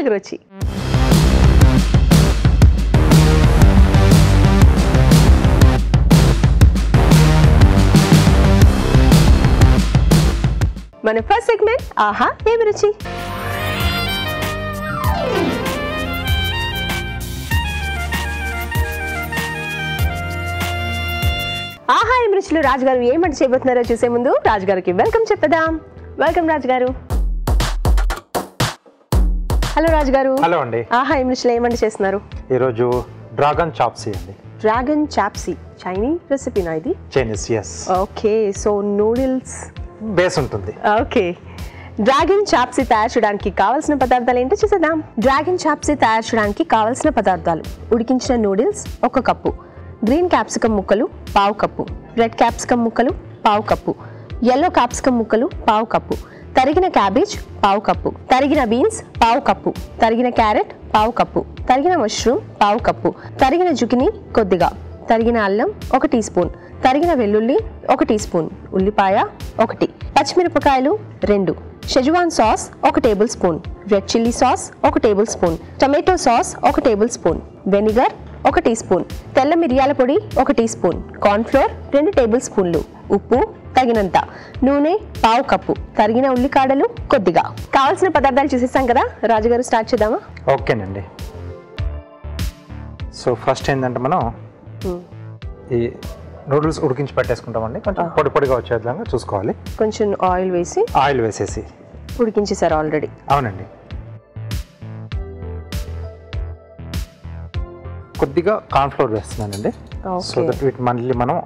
తెలుగు రుచి. మన first segment ఆహా ఏమి రుచి. ఆహా ఏమి రుచిలో రాజుగారు ఏమంటే చేయబోతున్నారో చూసే ముందు రాజుగారికి వెల్కమ్ చెప్పేద్దాం. వెల్కమ్ రాజుగారు. హలో రాజుగారు. హలో అండి. ఆహా ఏమి రుచిలో ఏమంటే చేస్తున్నారు ఈరోజు డ్రాగన్ చాప్సీ అండి. డ్రాగన్ చాప్సీ చైనీస్ రెసిపీనా ఇది? Chinese, yes. Okay, so noodles base ఉంటుంది. ఓకే, డ్రాగన్ చాప్సీ తయారు చేయడానికి కావాల్సిన పదార్థాలు ఏంటో చూసేద్దాం. డ్రాగన్ చాప్సీ తయారు చేయడానికి కావాల్సిన పదార్థాలు: ఉడికించిన నూడిల్స్ 1 కప్పు, గ్రీన్ క్యాప్సికమ్ ముక్కలు 1/2 కప్పు, రెడ్ క్యాప్సికమ్ ముక్కలు 1/2 కప్పు, yellow క్యాప్సికమ్ ముక్కలు 1/2 కప్పు, తరిగిన క్యాబేజ్ 1/2 కప్పు, తరిగిన బీన్స్ 1/2 కప్పు, తరిగిన క్యారెట్ 1/2 కప్పు, తరిగిన మష్రూమ్ 1/2 కప్పు, తరిగిన జుకినీ కొద్దిగా, తరిగిన అల్లం 1 టీ స్పూన్, తరిగిన వెల్లుల్లి 1 టీ స్పూన్, ఉల్లిపాయ 1, పచ్చిమిరపకాయలు 2, schezwan sauce 1 tablespoon, red chilli sauce 1 tablespoon, tomato sauce 1 tablespoon, vinegar 1 teaspoon, తెల్ల మిరియాల పొడి 1 టీ స్పూన్, కార్న్ఫ్లోర్ 2 టేబుల్ స్పూన్లు, ఉప్పు తగినంత, నూనె 1/2 కప్పు, తరిగిన ఉల్లికాడలు కొద్దిగా. కావాల్సిన పదార్థాలు చూసేస్తాం కదా రాజుగారు, స్టార్ట్ చేద్దామా? ఓకేనండి. సో ఫస్ట్ ఏంటంటే మనం ఈ నూడిల్స్ ఉడికించి పెట్టేసుకుంటామండి. కొంచెం పొడి పొడిగా వచ్చేలాగా చూసుకోవాలి. కొంచెం ఆయిల్ వేసేసి ఉడికించేసారు ఆల్రెడీ? అవునండి. కొద్దిగా కార్న్ఫ్లోర్ వేస్తున్నానండి. సో దట్ వీటి మళ్ళీ మనం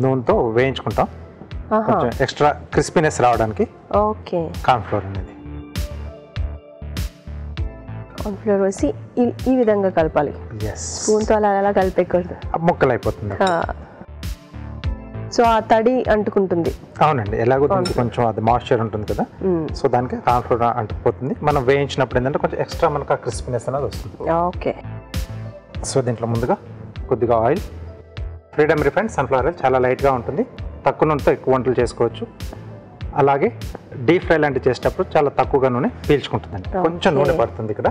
నూనెతో వేయించుకుంటాం, కొంచెం ఎక్స్ట్రా క్రిస్పీనెస్ రావడానికి. ఓకే, కార్న్ఫ్లోర్ అనేది కార్న్ఫ్లోర్ వేసి ఈ విధంగా కలపాలి. స్పూన్తో అలా కలిపేకూడదు, ముక్కలు అయిపోతుంది. సో ఆ తడి అంటుకుంటుంది. అవునండి, ఎలాగో కొంచెం అది మాయిశ్చర్ ఉంటుంది కదా, సో దానికి కార్న్ఫ్లోర్ అంటుకుపోతుంది. మనం వేయించినప్పుడు ఏంటంటే కొంచెం ఎక్స్ట్రా మనకు ఆ క్రిస్పీనెస్ అనేది వస్తుంది. ఓకే, సో దీంట్లో ముందుగా కొద్దిగా oil, freedom refined sunflower oil, చాలా లైట్గా ఉంటుంది. తక్కువ నూనెతో ఎక్కువ వంటలు చేసుకోవచ్చు. అలాగే డీప్ ఫ్రై లాంటివి చేసేటప్పుడు చాలా తక్కువగా నూనె పీల్చుకుంటుందండి, కొంచెం నూనె పడుతుంది ఇక్కడ.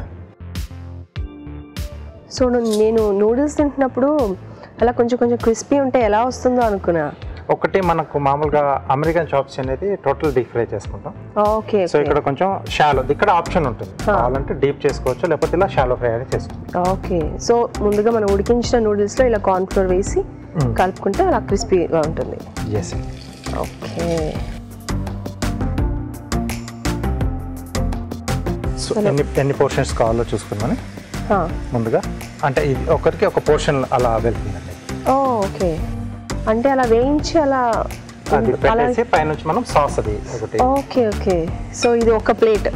సో నేను నూడిల్స్ తింటున్నప్పుడు అలా కొంచెం క్రిస్పీ ఉంటే ఎలా వస్తుందో అనుకున్నా. ఒకటి మనకు మామూలుగా అమెరికన్ చాప్స్ అనేది టోటల్ డీప్ ఫ్రై చేసుకుంటాం. ఓకే, సో ఇక్కడ కొంచెం షాలో, ఇక్కడ ఆప్షన్ ఉంటుంది, కావాలంటే డీప్ చేసుకోవచ్చు, లేకపోతే ఇలా షాలో ఫ్రై అనేది చేసుకోవచ్చు. ఓకే, సో ముందుగా మనం ఉడికించిన నూడిల్స్లో ఇలా కార్న్ఫ్లోర్ వేసి కలుపుకుంటే అలా క్రిస్పీగా ఉంటుంది. ఎస్. ఓకే, సో ఎన్ని పోర్షన్స్ కావాలో చూసుకున్నాను ముందుగా. అంటే ఇది ఒకరికి ఒక పోర్షన్ అలా వెళ్తుందండి. ఓకే, అంటే అలా వేయించి అలా పెట్టేసి పైనుంచి మనం సాస్ అది ఒకటి. ఓకే ఓకే, సో ఇది ఒక ప్లేట్,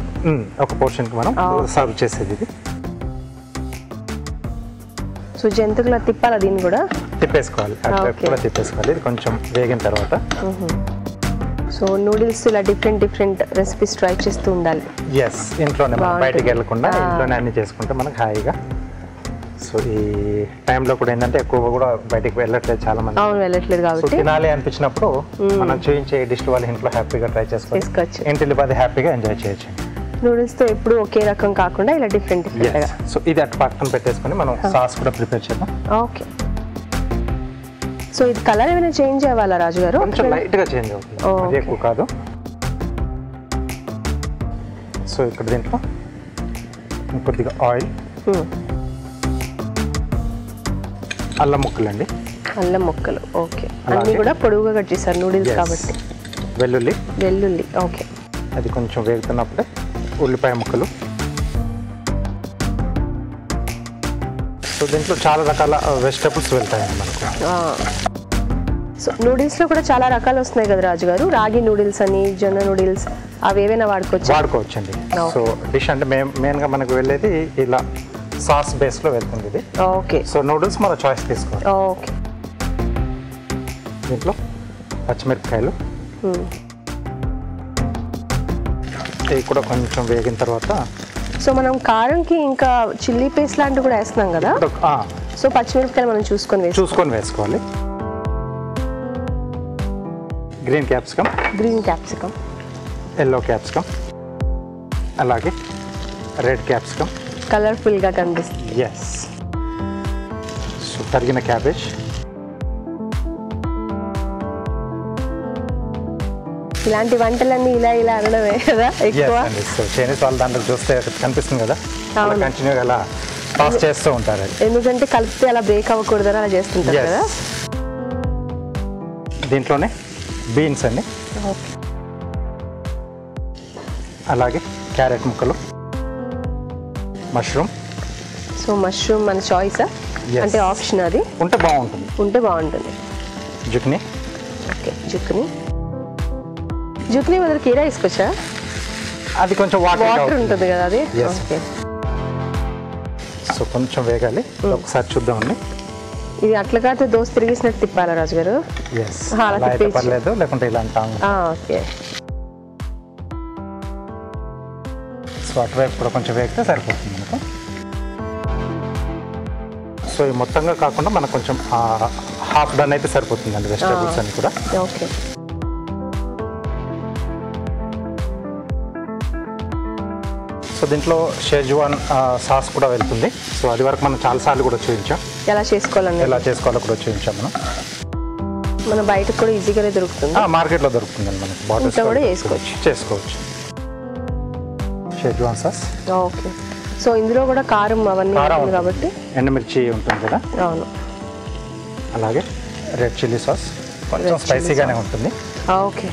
ఒక పోర్షన్కి మనం సర్వ్ చేసేది ఇది. సో జంతువులా తిప్పాలా? దీన్ని కూడా తిప్పేసుకోవాలి, కూడా తిప్పేసుకోవాలి. ఇది కొంచెం వేగిన తర్వాత సో నూడిల్స్ ఇలా డిఫరెంట్ రెసిపీస్ ట్రై చేస్తూ ఉండాలి. ఎస్, ఇంట్లోనే బయటికి వెళ్ళకుండా ఇంట్లోనే అన్ని చేసుకుంటే మనకు హాయిగా. సో ఈ టైంలో కూడా ఏంటంటే ఎక్కువ కూడా బయటికి వెళ్ళట్లేదు చాలా మంది. అవును, వెళ్ళట్లేదు కాబట్టి తినాలి అనిపించినప్పుడు మనం చూపించే డిష్ వాళ్ళు ఇంట్లో హ్యాపీగా ట్రై చేసుకోవచ్చు, ఇంటిలో పది హ్యాపీగా ఎంజాయ్ చేయొచ్చు. నూడిల్స్ తో ఎప్పుడు ఒకే రకం కాకుండా ఇలా డిఫరెంట్. సో ఇది అటు పక్కన పెట్టేసుకొని మనం సాస్ కూడా ప్రిపేర్ చేద్దాం. ఓకే, సో ఇది కలర్ ఏమైనా చేంజ్ అవ్వాలా రాజుగారు? కొంచెం లైట్ గా చేంజ్ అవుతుంది, అది ఎక్కువ కాదు. సో ఇక్కడ దీంట్లో కొద్దిగా ఆయిల్, అల్లం ముక్కలు అండి. అల్లం ముక్కలు, ఓకే. అన్నీ కూడా పొడుగుగా కట్ చేశారు నూడిల్స్ కాబట్టి. వెల్లుల్లి, ఓకే. అది కొంచెం వేగుతున్నప్పుడే ఉల్లిపాయ ముక్కలు. సో దీంట్లో చాలా రకాల వెజిటబుల్స్ వెళ్తాయండి మనకు. సో నూడిల్స్లో కూడా చాలా రకాలు వస్తున్నాయి కదా రాజుగారు, రాగి నూడిల్స్ అని, జొన్న నూడిల్స్, అవి ఏవైనా వాడుకోవచ్చండి. సో డిష్ అంటే మెయిన్గా మనకు వెళ్ళేది ఇలా సాస్ బేస్లో వెళ్తుంది ఇది. ఓకే, సో నూడిల్స్ మన చాయిస్ తీసుకోవాలి. ఓకే, దీంట్లో పచ్చిమిరపకాయలు ఇవి కూడా కొంచెం వేగిన తర్వాత, సో మనం కారంకి ఇంకా చిల్లీ పేస్ట్ లాంటివి కూడా వేస్తున్నాం కదా, సో పచ్చిమిరపకాయలు మనం చూసుకొని వేసుకోవాలి. గ్రీన్ క్యాప్సికమ్, ఎల్లో క్యాప్సికమ్, అలాగే రెడ్ క్యాప్సికమ్, కలర్ఫుల్గా కనిపిస్తుంది. ఎస్. సో తరిగిన క్యాబేజ్, ఇలాంటి వంటలన్నీ ఇలా అనడమే కదా ఎక్కువ. సో చైనీస్ వాళ్ళ దాంట్లో చూస్తే కనిపిస్తుంది కదా, కంటిన్యూగా అలా పాస్ చేస్తూ ఉంటారు. ఎందుకంటే కలిపితే అలా బ్రేక్ అవ్వకూడదని అలా చేస్తుంటారు కదా. దీంట్లోనే బీన్స్ అండి, అలాగే క్యారెట్ ముక్కలు, మష్రూమ్. సో మష్రూమ్ మన చాయిసా అంటే ఆప్షన్? అది ఉంటే బాగుంటుంది. జుక్ని. ఓకే, జుక్ని బదులు కీరా వేసుకోవచ్చా? అది కొంచెం వాటర్ ఉంటుంది కదా అది. ఓకే. సో కొంచెం వేగాలి, ఒకసారి చూద్దామండి. ఇది అట్లా కాదు దోశ తిరిగేసినట్టు తిప్పాలా రాజుగారు? పర్లేదు, లేకుంటే ఇలా అంటాం. ఓకే. సో అటువైపు కూడా కొంచెం వేగితే సరిపోతుంది మనకు. సో ఈ మొత్తంగా కాకుండా మనకు కొంచెం హాఫ్ డన్ అయితే సరిపోతుందండి వెజిటేబుల్స్ అన్ని కూడా. ఓకే. సో దీంట్లో షెజ్వాన్ సాస్ కూడా వెళ్తుంది. సో అది వరకు మనం చాలాసార్లు కూడా చూపించాం ఎలా చేసుకోవాలో కూడా చూపించాం. మన బయటకు కూడా ఈజీగానే దొరుకుతుంది, మార్కెట్లో దొరుకుతుందండి మనకు. బాటిల్స్ కూడా చేసుకోవచ్చు. Schezwan sauce. ఓకే. సో ఇందులో కూడా కారం అవన్నీ ఉంటుంది కాబట్టి ఎండుమిర్చి ఉంటుంది కదా. అవును. అలాగే రెడ్ చిల్లీ సాస్ కొంచెం స్పైసీగానే ఉంటుంది. ఓకే.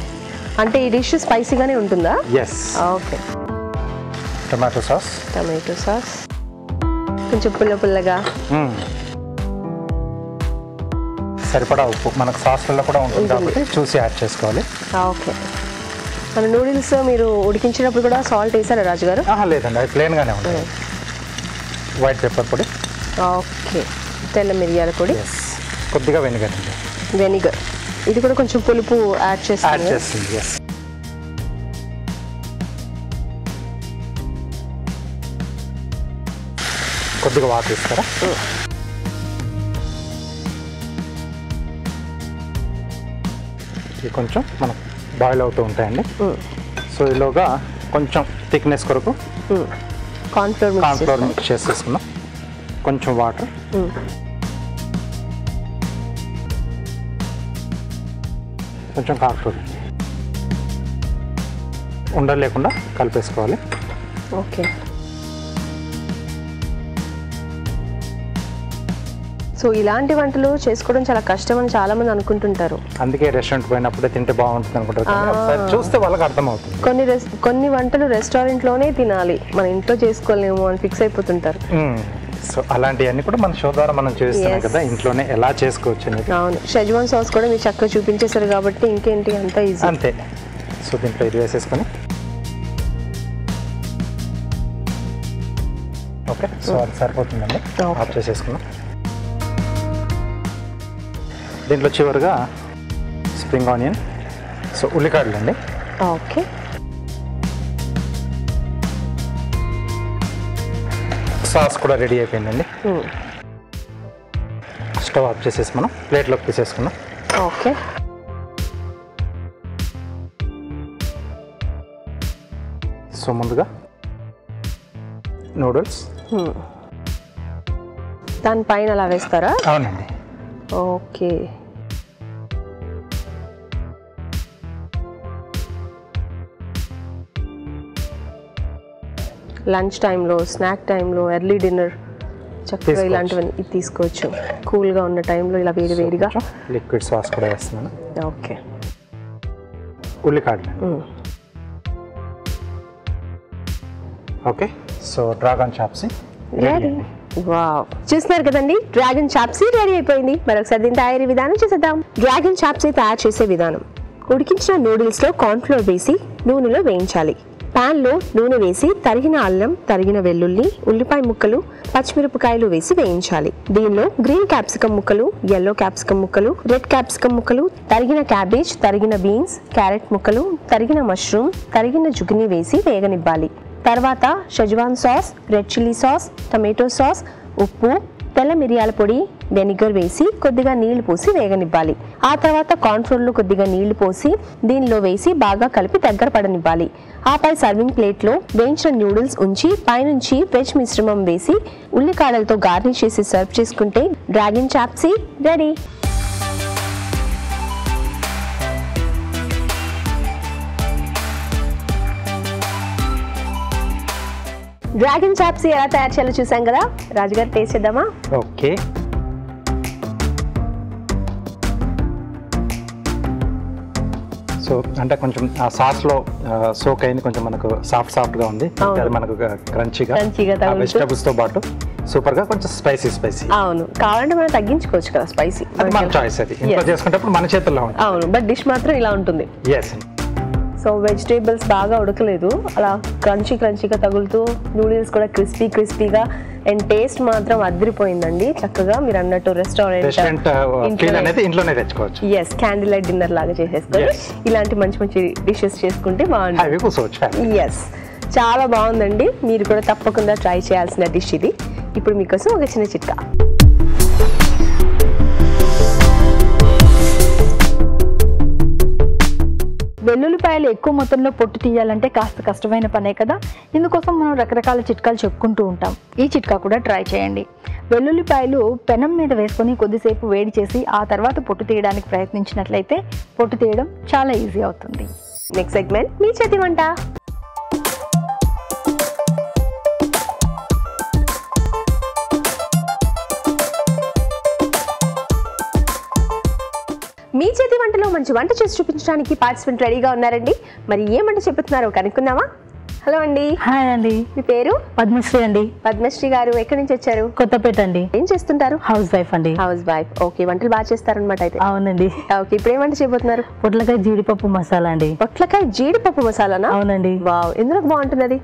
అంటే ఈ డిష్ స్పైసీగానే ఉంటుందా? ఎస్. ఓకే. టమాటో సాస్ కొంచెం పుల్లగా. సరిపడా ఉప్పు మనకు సాస్లలో కూడా ఉంటుంది కాబట్టి చూసి యాడ్ చేసుకోవాలి. ఓకే. మన నూడిల్స్ మీరు ఉడికించినప్పుడు కూడా సాల్ట్ వేసారా రాజుగారు? లేదండి, అది ప్లెయిన్గానే ఉంటుంది. వైట్ పెప్పర్ పొడి. ఓకే. తెల్ల మిరియాల పొడి, కొద్దిగా వెనిగర్. ఇది కూడా కొంచెం పులుపు యాడ్ చేస్తుంది. ఎస్. కొద్దిగా వాటర్ ఇస్తారా? ఇది కొంచెం మనం బాయిల్ అవుతూ ఉంటాయండి. సో ఈలోగా కొంచెం థిక్నెస్ కొరకు కార్న్ఫ్లోర్ మిక్స్ చేసేసుకున్నాం. కొంచెం వాటర్, కొంచెం కార్న్ఫ్లోర్ ఉండలు లేకుండా కలిపేసుకోవాలి. ఓకే. సో ఇలాంటి వంటలు చేసుకోవడం చాలా కష్టం అని చాలా మంది అనుకుంటుంటారు. అందుకే రెస్టారెంట్ పోయినప్పుడే తింటే బాగుంటుంది అనుకుంటారు. చూస్తే వాళ్ళకి అర్థమవుతుంది. కొన్ని వంటలు రెస్టారెంట్లోనే తినాలి, మన ఇంట్లో చేసుకోలేము అని ఫిక్స్ అయిపోతుంటారు. సో అలాంటివన్నీ కూడా మన షో ద్వారా మనం చేస్తున్నాం కదా, ఇంట్లోనే ఎలా చేసుకోవచ్చు అనేది. అవును. షెజ్వాన్ సాస్ కూడా మీరు చక్కగా చూపించేశారు కాబట్టి ఇంకేంటి, అంతా ఈజీ. అంతే. సో దీంట్లో ఇది వేసేసుకొని ఓకే. సో అది సరిపోతుందండి, ఆఫ్ చేసేసుకున్నాం. దీంట్లో చివరిగా స్ప్రింగ్ ఆనియన్, సో ఉల్లికాడలు అండి. ఓకే. సాస్ కూడా రెడీ అయిపోయిందండి. స్టవ్ ఆఫ్ చేసేసి మనం ప్లేట్లోకి తీసేసుకున్నాం. ఓకే. సో ముందుగా నూడిల్స్ దానిపైన అలా వేస్తారా? అవునండి. ఓకే. లంచ్ టైంలో, స్నాక్ టైంలో, ఎర్లీ డిన్నర్ చక్కగా ఇలాంటివన్నీ తీసుకోవచ్చు. కూల్గా ఉన్న టైంలో ఇలా వేడిగా. లిక్విడ్ సాస్ కూడా వేస్తున్నాను. ఓకే. ఉల్లికాడలు. Okay. So dragon chopsuey ready. Wow, చూస్తున్నారు కదండి, డ్రాగన్ చాప్సీ రెడీ అయిపోయింది. మరొకసారి దీని తయారీ విధానం చూసేద్దాం. డ్రాగన్ చాప్సీ తయారు చేసే విధానం: ఉడికించిన నూడిల్స్ లో కార్న్ఫ్లోర్ వేసి నూనెలో వేయించాలి. పాన్ లో నూనె వేసి తరిగిన అల్లం, తరిగిన వెల్లుల్లి, ఉల్లిపాయ ముక్కలు, పచ్చిమిరపకాయలు వేసి వేయించాలి. దీనిలో గ్రీన్ క్యాప్సికం ముక్కలు, యెల్లో క్యాప్సికం ముక్కలు, రెడ్ క్యాప్సికం ముక్కలు, తరిగిన క్యాబేజ్, తరిగిన బీన్స్, క్యారెట్ ముక్కలు, తరిగిన మష్రూమ్, తరిగిన జుగిని వేసి వేగనివ్వాలి. తర్వాత schezwan sauce, red chilli sauce, tomato sauce, ఉప్పు, తెల్ల మిరియాల పొడి, వెనిగర్ వేసి కొద్దిగా నీళ్లు పోసి వేగనివ్వాలి. ఆ తర్వాత కార్న్ఫ్లోర్లో కొద్దిగా నీళ్లు పోసి దీనిలో వేసి బాగా కలిపి దగ్గర పడనివ్వాలి. ఆపై సర్వింగ్ ప్లేట్లో వేయించిన నూడిల్స్ ఉంచి పైనుంచి వెజ్ మిశ్రమం వేసి ఉల్లికాడలతో గార్నిష్ చేసి సర్వ్ చేసుకుంటే dragon chopsuey ready. Dragon chop suey ఎలా తయారు చేయాలో చూసాం కదా, రాజుగారు టేస్ట్ చేద్దామా? ఓకే. సో అంటే కొంచెం ఆ సాస్లో సోక్ అయింది, కొంచెం మనకు సాఫ్ట్గా ఉంది, అది మనకు క్రంచీగా వెజిటబుల్స్తో పాటు సూపర్గా, కొంచెం స్పైసీ. అవును, కావాలంటే మనం తగ్గించుకోవచ్చు కదా స్పైసీ, అది మన చాయిస్. అది ఇంట్లో చేసుకునేటప్పుడు మన చేతుల్లో ఉంటుంది. అవును, బట్ డిష్ మాత్రం ఇలా ఉంటుంది. ఎస్. సో వెజిటేబుల్స్ బాగా ఉడకలేదు, అలా క్రంచీగా తగులుతూ నూడిల్స్ కూడా క్రిస్పీగా అండ్ టేస్ట్ మాత్రం అదిరిపోయిందండి. చక్కగా మీరు అన్నట్టు రెస్టారెంట్ ఇంట్లోనే తెచ్చుకోవచ్చు. ఎస్, క్యాండిల్ లైట్ డిన్నర్ లాగా చేసేసుకొని ఇలాంటి మంచి డిషెస్ చేసుకుంటే బాగుంటుంది. ఎస్, చాలా బాగుందండి. మీరు కూడా తప్పకుండా ట్రై చేయాల్సిన డిష్ ఇది. ఇప్పుడు మీకోసం ఒక చిన్న చిట్కా. వెల్లుల్లిపాయలు ఎక్కువ మొత్తంలో పొట్టు తీయాలంటే కాస్త కష్టమైన పనే కదా. ఇందుకోసం మనం రకరకాల చిట్కాలు చెప్పుకుంటూ ఉంటాం. ఈ చిట్కా కూడా ట్రై చేయండి. వెల్లుల్లిపాయలు పెనం మీద వేసుకొని కొద్దిసేపు వేడి చేసి ఆ తర్వాత పొట్టు తీయడానికి ప్రయత్నించినట్లయితే పొట్టు తీయడం చాలా ఈజీ అవుతుంది. నెక్స్ట్ సెగ్మెంట్ మీ చేతి వంట. మీ చేతి వంటలో మంచి వంట చేసి చూపించడానికి పార్టిసిపెంట్ రెడీగా ఉన్నారండి. మరి ఏ వంట చెప్తున్నారో కనుక్కుందామా? హలో అండి. హాయ్ అండి. మీ పేరు? పద్మశ్రీ అండి. పద్మశ్రీ గారు ఎక్కడి నుంచి వచ్చారు? కొత్తపేట అండి. ఏం చేస్తుంటారు? హౌస్ వైఫ్ అండి. House wife. ఓకే, వంటలు బాగా చేస్తారనమాట అయితే. అవునండి. ఓకే, ఇప్పుడు ఏం వంట చేయబోతున్నారు? పొట్లకాయ జీడిపప్పు మసాలా అండి. పొట్లకాయ జీడిపప్పు మసాలానా? అవునండి. వావ్, ఎందుకు బాగుంటుంది అది?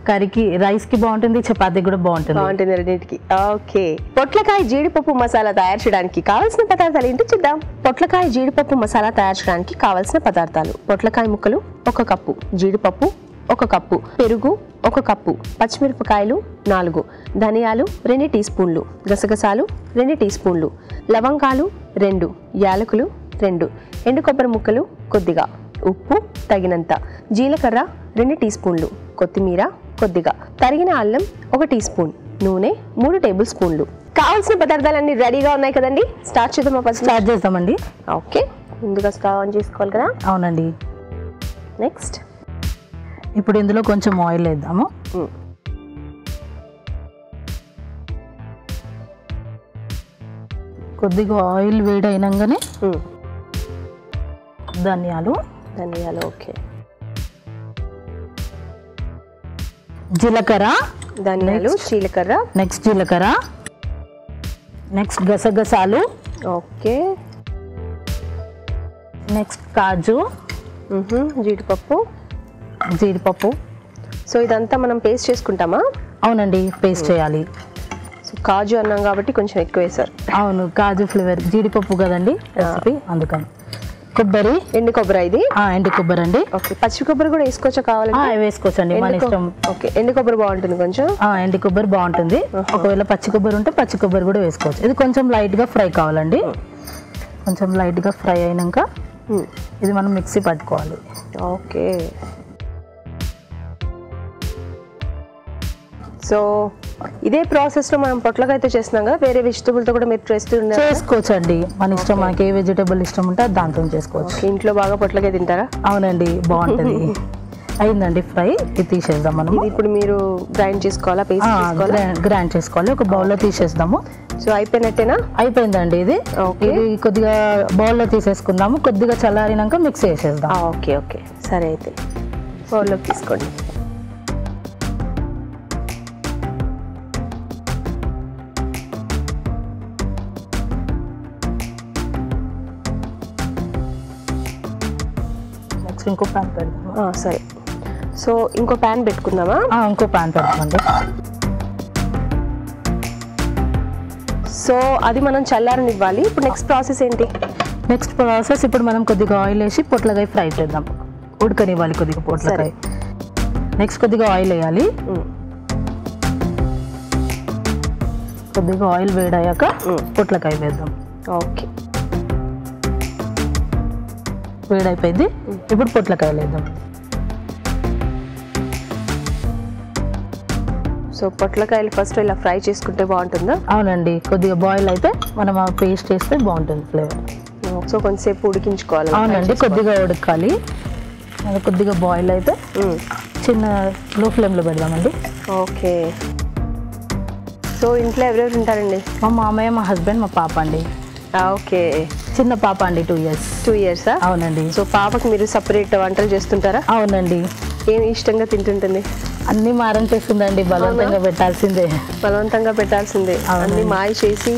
కర్రీకి, రైస్ కి బాగుంటుంది, చపాతీ కూడా బాగుంటుంది రెండింటికి. ఓకే, పొట్లకాయ జీడిపప్పు మసాలా తయారు చేయడానికి కావాల్సిన పదార్థాలు ఏంటో చూద్దాం. పొట్లకాయ జీడిపప్పు మసాలా తయారు చేయడానికి కావాల్సిన పదార్థాలు: పొట్లకాయ ముక్కలు 1 కప్పు, జీడిపప్పు 1 కప్పు, పెరుగు 1 కప్పు, పచ్చిమిరపకాయలు 4, ధనియాలు 2 టీ స్పూన్లు, గసగసాలు 2 టీ స్పూన్లు, లవంగాలు 2, యాలకులు 2, ఎండు కొబ్బరి ముక్కలు కొద్దిగా, ఉప్పు తగినంత, జీలకర్ర 2 టీ స్పూన్లు, కొత్తిమీర కొద్దిగా, తరిగిన అల్లం 1 టీ స్పూన్, నూనె 3 టేబుల్ స్పూన్లు. కావాల్సిన పదార్థాలన్నీ రెడీగా ఉన్నాయి కదండి, స్టార్ట్ చేద్దామా? ఫస్ట్ స్టార్ట్ చేద్దామండి. ఓకే, ముందుగా స్టవ్ ఆన్ చేసుకోవాలి కదా. అవునండి. నెక్స్ట్ ఇప్పుడు ఇందులో కొంచెం ఆయిల్ వేద్దాము. కొద్దిగా ఆయిల్ వేడి అయినాగానే ధనియాలు. ఓకే, జీలకర్ర, ధనియాలు, జీలకర్ర, నెక్స్ట్ జీలకర్ర, నెక్స్ట్ గసగసాలు, ఓకే, నెక్స్ట్ కాజు, జీడిపప్పు. సో ఇదంతా మనం పేస్ట్ చేసుకుంటామా? అవునండి, పేస్ట్ చేయాలి. సో కాజు అన్నాం కాబట్టి కొంచెం ఎక్కువ వేసారు. అవును, కాజు ఫ్లేవర్, జీడిపప్పు కదండి రెసిపీ, అందుకని. కొబ్బరి, ఎండు కొబ్బరి, ఇది ఎండు కొబ్బరి అండి. ఓకే, పచ్చి కొబ్బరి కూడా వేసుకోవచ్చా? కావాలంటే వేసుకోవచ్చండి, మన ఇష్టం. ఓకే, ఎండు కొబ్బరి బాగుంటుంది కొంచెం. ఎండు కొబ్బరి బాగుంటుంది. ఒకవేళ పచ్చి కొబ్బరి ఉంటే పచ్చి కొబ్బరి కూడా వేసుకోవచ్చు. ఇది కొంచెం లైట్ గా ఫ్రై కావాలండి. కొంచెం లైట్ గా ఫ్రై అయినాక ఇది మనం మిక్సీ పట్టుకోవాలి. ఓకే, సో ఇదే ప్రాసెస్ లో మనం పొట్లకాయతో చేస్తున్నాం కదా, వేరే వెజిటబుల్ తో కూడా మీరు చేసుకోవచ్చు అండి, మన ఇష్టం. మనకి ఏ వెజిటబుల్ ఇష్టం ఉంటే దాంతో చేసుకోవచ్చు. ఇంట్లో బాగా పొట్లకాయ తింటారా? అవునండి, బాగుంటుంది. అయిందండి ఫ్రై, ఇది తీసేద్దాం మనం. ఇప్పుడు మీరు గ్రైండ్ చేసుకోవాలా? పేస్ట్ గ్రైండ్ చేసుకోవాలి. ఒక బౌల్లో తీసేద్దాము. సో అయిపోయినట్టేనా? అయిపోయిందండి. ఇది కొద్దిగా బౌల్లో తీసేసుకుందాము. కొద్దిగా చల్లారినాక మిక్స్ చేసేద్దాం. ఓకే, సరే, అయితే బౌల్లోకి తీసుకోండి. ఇంకో ప్యాన్ పెడదాం. సరే, సో ఇంకో ప్యాన్ పెట్టుకుందామా? ఇంకో ప్యాన్ పెడతామండి. సో అది మనం చల్లారనివ్వాలి. ఇప్పుడు నెక్స్ట్ ప్రాసెస్ ఏంటి? నెక్స్ట్ ప్రాసెస్ ఇప్పుడు మనం కొద్దిగా ఆయిల్ వేసి పొట్లకాయ ఫ్రై చేద్దాం. ఉడకనివ్వాలి కొద్దిగా పొట్లకాయ. నెక్స్ట్ కొద్దిగా ఆయిల్ వేయాలి. కొద్దిగా ఆయిల్ వేడయ్యాక పొట్లకాయ వేద్దాం. ఓకే, వేడైపోయింది. ఇప్పుడు పొట్లకాయలు వేద్దాం. సో పొట్లకాయలు ఫస్ట్ ఇలా ఫ్రై చేసుకుంటే బాగుంటుందా? అవునండి, కొద్దిగా బాయిల్ అయితే మనం ఆ పేస్ట్ చేస్తే బాగుంటుంది ఫ్లేవర్. సో కొంచెంసేపు ఉడికించుకోవాలి. అవునండి, కొద్దిగా ఉడకాలి. అది కొద్దిగా బాయిల్ అయితే చిన్న లో ఫ్లేమ్లో పెడదామండి. ఓకే. సో ఇంట్లో ఎవరెవరు ఉంటారండి? మా మామయ్య, మా హస్బెండ్, మా పాప అండి. ఓకే, చిన్న పాప అండి, 2 years. 2 years. అవునండి. సో పాపకి మీరు సపరేట్ వంటలు చేస్తుంటారా? అవునండి. ఏమి ఇష్టంగా తింటుంటుంది? అన్ని మారం చేస్తుందండి, బలవంతంగా పెట్టాల్సిందే. బలవంతంగా పెట్టాల్సిందే. అన్ని మాయ చేసి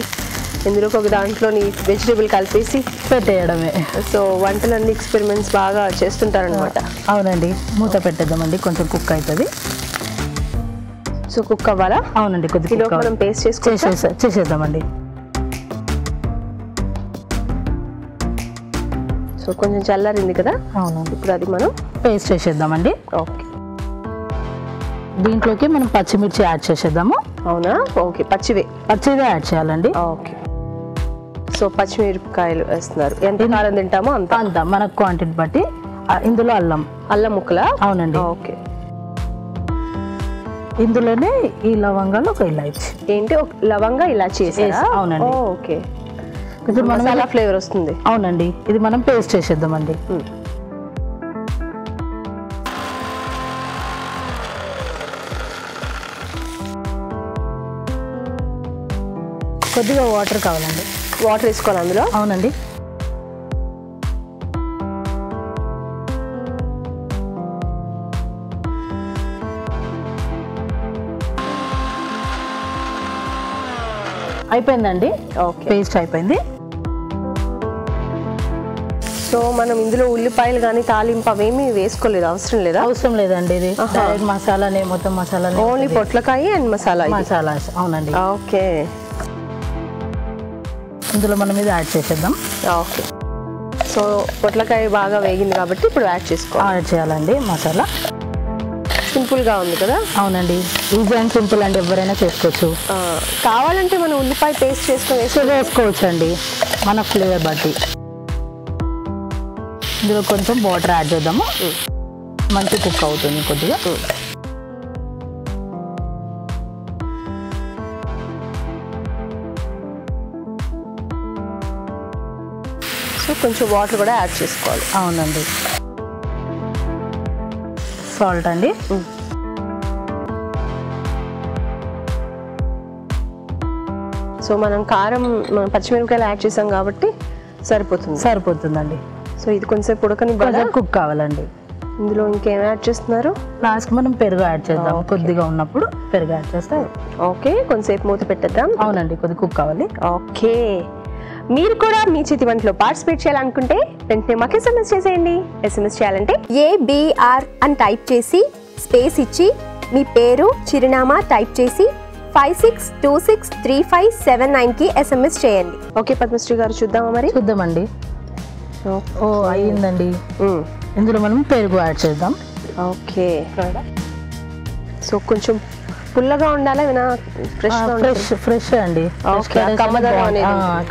ఇందులో ఒక దాంట్లోని వెజిటేబుల్ కలిపేసి పెట్టేయడమే. సో వంటలన్నీ ఎక్స్పెరిమెంట్స్ బాగా చేస్తుంటారనమాట. అవునండి, మూత పెట్టేద్దామండి, కొంచెం కుక్ అవుతుంది. సో కుక్ అవ్వాలా? అవునండి, కొద్దిగా మనం పేస్ట్ చేసేద్దామండి. సో కొంచెం చల్లారింది కదా? అవునండి, ఇప్పుడు అది మనం పేస్ట్ చేసేద్దామండి. ఓకే, దీంట్లోకి మనం పచ్చిమిర్చి యాడ్ చేసేద్దాము. అవునా? ఓకే, పచ్చివే యాడ్ చేయాలండి. ఓకే. సో పచ్చిమిరపకాయలు వేస్తున్నారు. ఎంత కారం తింటామో అంత మనకు క్వాంటిటీ బట్టి. ఇందులో అల్లం ముక్కలా? అవునండి. ఓకే. ఇందులోనే ఈ లవంగాలు ఒక ఇలాచి. ఏంటి, ఒక లవంగా ఇలాచి వేసారా? అవునండి. ఓకే, ఇప్పుడు మనం మసాలా ఫ్లేవర్ వస్తుంది. అవునండి, ఇది మనం పేస్ట్ చేసేద్దామండి. కొద్దిగా వాటర్ కావాలండి. వాటర్ వేసుకోవాలి అందులో? అవునండి. అయిపోయిందండి. ఓకే, పేస్ట్ అయిపోయింది. సో మనం ఇందులో ఉల్లిపాయలు కానీ తాలింపు అవేమి వేసుకోలేదు, అవసరం లేదా? అవసరం లేదండి, ఇది డైరెక్ట్ మసాలానే, మొత్తం మసాలా, ఓన్లీ పొట్లకాయ అండ్ మసాలా. అవునండి. ఓకే, ఇందులో మనం ఇది యాడ్ చేసేద్దాం. ఓకే. సో పొట్లకాయ బాగా వేగింది కాబట్టి ఇప్పుడు యాడ్ చేయాలండి మసాలా. సింపుల్గా ఉంది కదా? అవునండి, ఈజీ అండ్ సింపుల్ అండి, ఎవరైనా చేసుకోవచ్చు. కావాలంటే మనం ఉల్లిపాయ పేస్ట్ వేసుకోవచ్చు అండి, మన ఫ్లేవర్ బట్టి. ఇందులో కొంచెం వాటర్ యాడ్ చేద్దాము, మంచి కుక్ అవుతుంది కొద్దిగా. సో కొంచెం వాటర్ కూడా యాడ్ చేసుకోవాలి. అవునండి. సాల్ట్ అండి. సో మనం కారం, పచ్చిమిరపకాయలు యాడ్ చేసాం కాబట్టి సరిపోతుందండి. సో ఇది కొంచెం ఉడకని కుక్ కావాలండి. ఇందులో ఇంకేం యాడ్ చేస్తున్నారు? లాస్ట్ మనం పెరుగు యాడ్ చేద్దాం. కొద్దిగా ఉన్నప్పుడు పెరుగు యాడ్ చేస్తే ఓకే, కొంచెంసేపు మూత పెట్టేద్దాం. అవునండి, కొద్దిగా కుక్ కావాలి. ఓకే, మీరు కూడా మీ చేతి వంటలో పార్టిసిపేట్ చేయాలనుకుంటే వెంటనే మాకు SMS చేసేయండి. SMS చేయాలంటే ABR అని టైప్ చేసి స్పేస్ ఇచ్చి మీ పేరు, చిరునామా టైప్ చేసి 56263579కి SMS చేయండి. ఓకే పద్మశ్రీ గారు, చూద్దామా మరి? చూద్దామండి. ఓ అయ్యిందండి. ఇందులో మనం పెరుగు యాడ్ చేద్దాం. ఓకే, సో కొంచెం పుల్లగా ఉండాలి, ఫ్రెష్ అండి.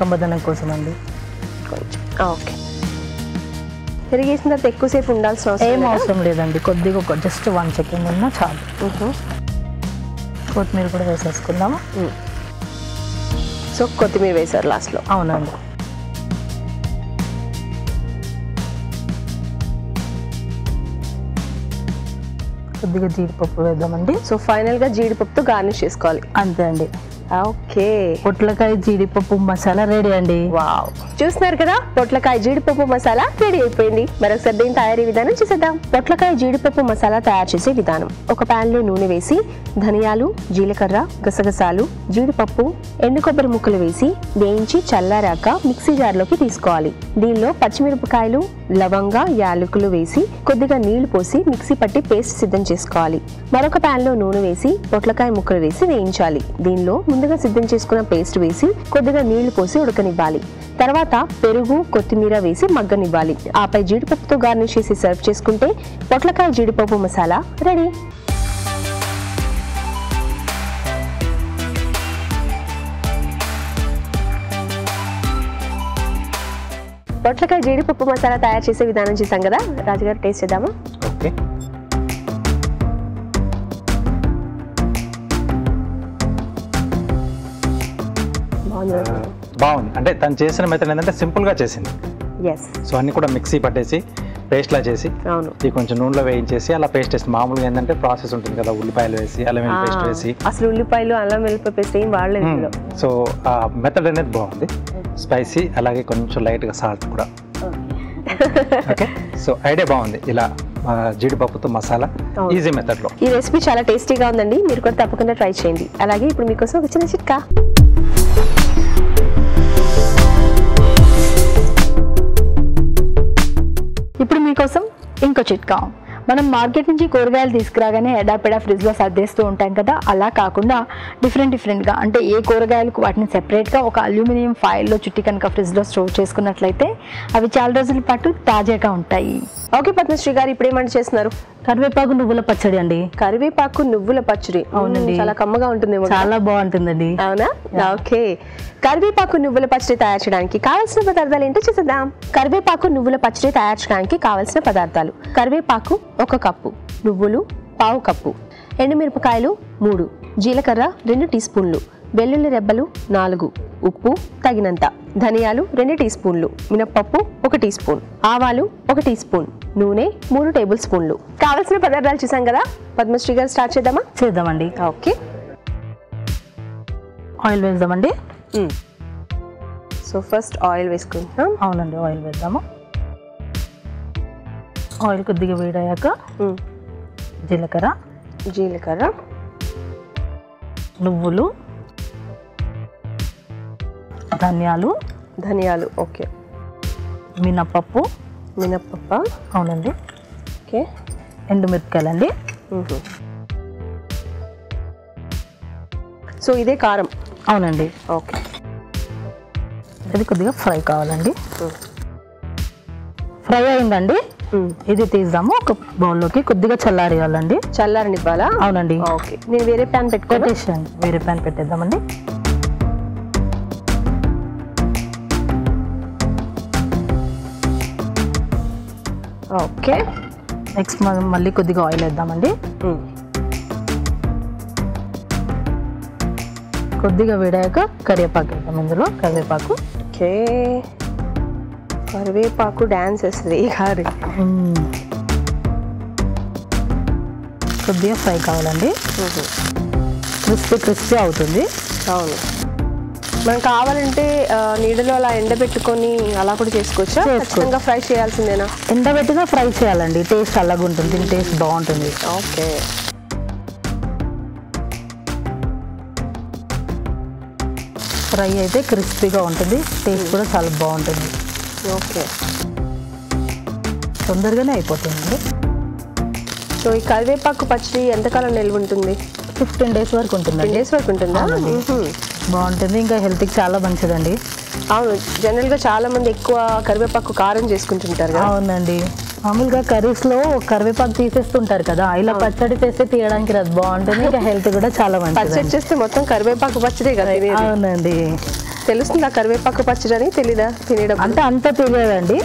కమ్మదనం కోసం అండి. ఓకే, పెరిగేసిన తర్వాత ఎక్కువసేపు ఉండాల్సిన అవసరం లేదండి, కొద్దిగా జస్ట్ 1 సెకండ్ ఉన్నా చాలు. కొత్తిమీర కూడా వేసేసుకుందాము. సో కొత్తిమీర వేసారు లాస్ట్లో? అవునండి. కొద్దిగా జీడిపప్పు వేద్దామండి. సో ఫైనల్ గా జీడిపప్పుతో గార్నిష్ చేసుకోవాలి. అంతే అండి. ఓకే, పొట్లకాయ జీడిపప్పు మసాలా రెడీ అండి. వావ్, చూస్తున్నారు కదా, పొట్లకాయ జీడిపప్పు మసాలా రెడీ అయిపోయింది. మరొకసారి దీని తయారీ విధానం చూసేద్దాం. పొట్లకాయ జీడిపప్పు మసాలా తయారు చేసే విధానం: ఒక ప్యాన్ లో నూనె వేసి ధనియాలు, జీలకర్ర, గసగసాలు, జీడిపప్పు, ఎండు కొబ్బరి ముక్కలు వేసి వేయించి చల్లారాక మిక్సీ జార్లోకి తీసుకోవాలి. దీనిలో పచ్చిమిరపకాయలు, లవంగా, యాలకులు వేసి కొద్దిగా నీళ్లు పోసి మిక్సీ పట్టి పేస్ట్ సిద్ధం చేసుకోవాలి. మరొక ప్యాన్ లో నూనె వేసి పొట్లకాయ ముక్కలు వేసి వేయించాలి. దీనిలో ముందుగా సిద్ధం చేసుకున్న పేస్ట్ వేసి కొద్దిగా నీళ్లు పోసి ఉడకనివ్వాలి. తర్వాత పెరుగు, కొత్తిమీర వేసి మగ్గనివ్వాలి. ఆపై జీడిపప్పుతో గార్నిష్ చేసి సర్వ్ చేసుకుంటే పొట్లకాయ జీడిపప్పు మసాలా రెడీ. పొట్లకాయ జీడిపప్పు మసాలా తయారు చేసే విధానం చూసాం కదా, రాజుగారు టేస్ట్ చేద్దామా? ఓకే, బాగుంది. అంటే తను చేసిన మెథడ్ ఏంటంటే సింపుల్గా చేసింది. ఎస్. సో అన్ని కూడా మిక్సీ పట్టేసి పేస్ట్లా చేసి అవును, ఇది కొంచెం నూనెలో వేయించేసి అలా పేస్ట్ వేసి, మామూలుగా ఏంటంటే ప్రాసెస్ ఉంటుంది కదా, ఉల్లిపాయలు వేసి అల్లం వెల్లుల్లి పేస్ట్ వేసి. అసలు ఉల్లిపాయలు అల్లం వెల్లుల్లి పేస్ట్ ఏం వాడలేదు. సో ఆ మెథడ్ అనేది బాగుంది, స్పైసీ, అలాగే కొంచెం లైట్గా సాల్ట్ కూడా. ఓకే, సో ఐడియా బాగుంది. ఇలా జీడిపప్పుతో మసాలా ఈజీ మెథడ్లో. ఈ రెసిపీ చాలా టేస్టీగా ఉందండి, మీరు కూడా తప్పకుండా ట్రై చేయండి. అలాగే ఇప్పుడు మీకోసం ఒక చిన్న చిట్కా. ఇప్పుడు మీకోసం ఇంకో చిట్కా. మనం మార్కెట్ నుంచి కూరగాయలు తీసుకురాగానే ఎడాపెడా ఫ్రిడ్జ్లో సర్దేస్తూ ఉంటాం కదా, అలా కాకుండా డిఫరెంట్గా అంటే ఏ కూరగాయలకు వాటిని సెపరేట్గా ఒక అల్యూమినియం ఫాయిల్లో చుట్టి కనుక ఫ్రిడ్జ్లో స్టోర్ చేసుకున్నట్లయితే అవి చాలా రోజుల పాటు తాజాగా ఉంటాయి. ఓకే పద్మశ్రీ గారు, ఇప్పుడు ఏమంటే చేస్తున్నారు? కరివేపాకు నువ్వుల పచ్చడి అండి. కరివేపాకు నువ్వుల పచ్చడి. అవునండి, చాలా కమ్మగా ఉంటుందేమో. చాలా బాగుంటుందండి. అవునా? ఓకే, కరివేపాకు నువ్వుల పచ్చడి తయారు చేయడానికి కావాల్సిన పదార్థాలు ఏంటో చూద్దాం. కరివేపాకు నువ్వుల పచ్చడి తయారు చేయడానికి కావాల్సిన పదార్థాలు: కరివేపాకు 1 కప్పు, నువ్వులు 1/2 కప్పు, ఎండుమిరపకాయలు 3, జీలకర్ర 2 టీ స్పూన్లు, వెల్లుల్లి రెబ్బలు 4, ఉప్పు తగినంత, ధనియాలు 2 టీ స్పూన్లు, మినప్పప్పు 1 టీ స్పూన్, ఆవాలు 1 టీ స్పూన్, నూనె 3 టేబుల్ స్పూన్లు. కావాల్సిన పదార్థాలు చూసాం కదా, పద్మశ్రీ గారు స్టార్ట్ చేద్దామండి. ఓకే, ఆయిల్ వేద్దామండి. సో ఫస్ట్ ఆయిల్ వేసుకుంటాం. అవునండి, ఆయిల్ వేద్దాము. ఆయిల్ కొద్దిగా వేడయ్యాక జీలకర్ర, నువ్వులు, ధనియాలు, ఓకే, మినప్పప్పు. అవునండి. ఓకే, ఎండుమిరపకాయలండి. సో ఇదే కారం. అవునండి. ఓకే, ఇది కొద్దిగా ఫ్రై కావాలండి. ఫ్రై అయిందండి, ఇది తీద్దాము ఒక బౌల్లోకి. కొద్దిగా చల్లారేయాలండి. చల్లారనివ్వాలా? అవునండి. ఓకే, నేను వేరే ప్యాన్ పెట్టేసాను. వేరే ప్యాన్ పెట్టేద్దామండి. ఓకే, నెక్స్ట్ మనం మళ్ళీ కొద్దిగా ఆయిల్ వేద్దామండి. కొద్దిగా వేడాక కరివేపాకు వేద్దాం ఇందులో. ఓకే, కరివేపాకు డాన్స్ వేస్తుంది గారు. కొద్దిగా ఫ్రై కావాలండి, క్రిస్పీ అవుతుంది. అవును, మనం కావాలంటే నీడలో అలా ఎండబెట్టుకొని అలా కూడా చేసుకోవచ్చా? ఖచ్చితంగా ఫ్రై చేయాల్సిందేనా? ఎండబెట్టినా ఫ్రై చేయాలండి, టేస్ట్ అలాగ ఉంటుంది, టేస్ట్ బాగుంటుంది. ఓకే, ఫ్రై అయితే క్రిస్పీగా ఉంటుంది, టేస్ట్ కూడా చాలా బాగుంటుంది. ఓకే, తొందరగానే అయిపోతుందండి. సో ఈ కరివేపాకు పచ్చడి ఎంతకాలం నిల్వ ఉంటుంది? 15 days వరకు ఉంటుంది. 10 days వరకు ఉంటుందా? బాగుంటుంది, ఇంకా హెల్త్కి చాలా మంచిదండి. అవును, జనరల్గా చాలా మంది ఎక్కువ కరివేపాకు కారం చేసుకుంటుంటారు కదా. అవునండి, మామూలుగా కర్రీస్లో కరివేపాకు తీసేస్తుంటారు కదా, ఇలా పచ్చడి చేస్తే తీయడానికి అది బాగుంటుంది, ఇంకా హెల్త్ కూడా చాలా మంచిది. పచ్చడి చేస్తే మొత్తం కరివేపాకు పచ్చడే కదా. అవునండి. తెలుస్తుందా కరివేపాకు పచ్చడి అని? తెలీదా తినేటప్పుడు? అంటే అంత తెలియదండి,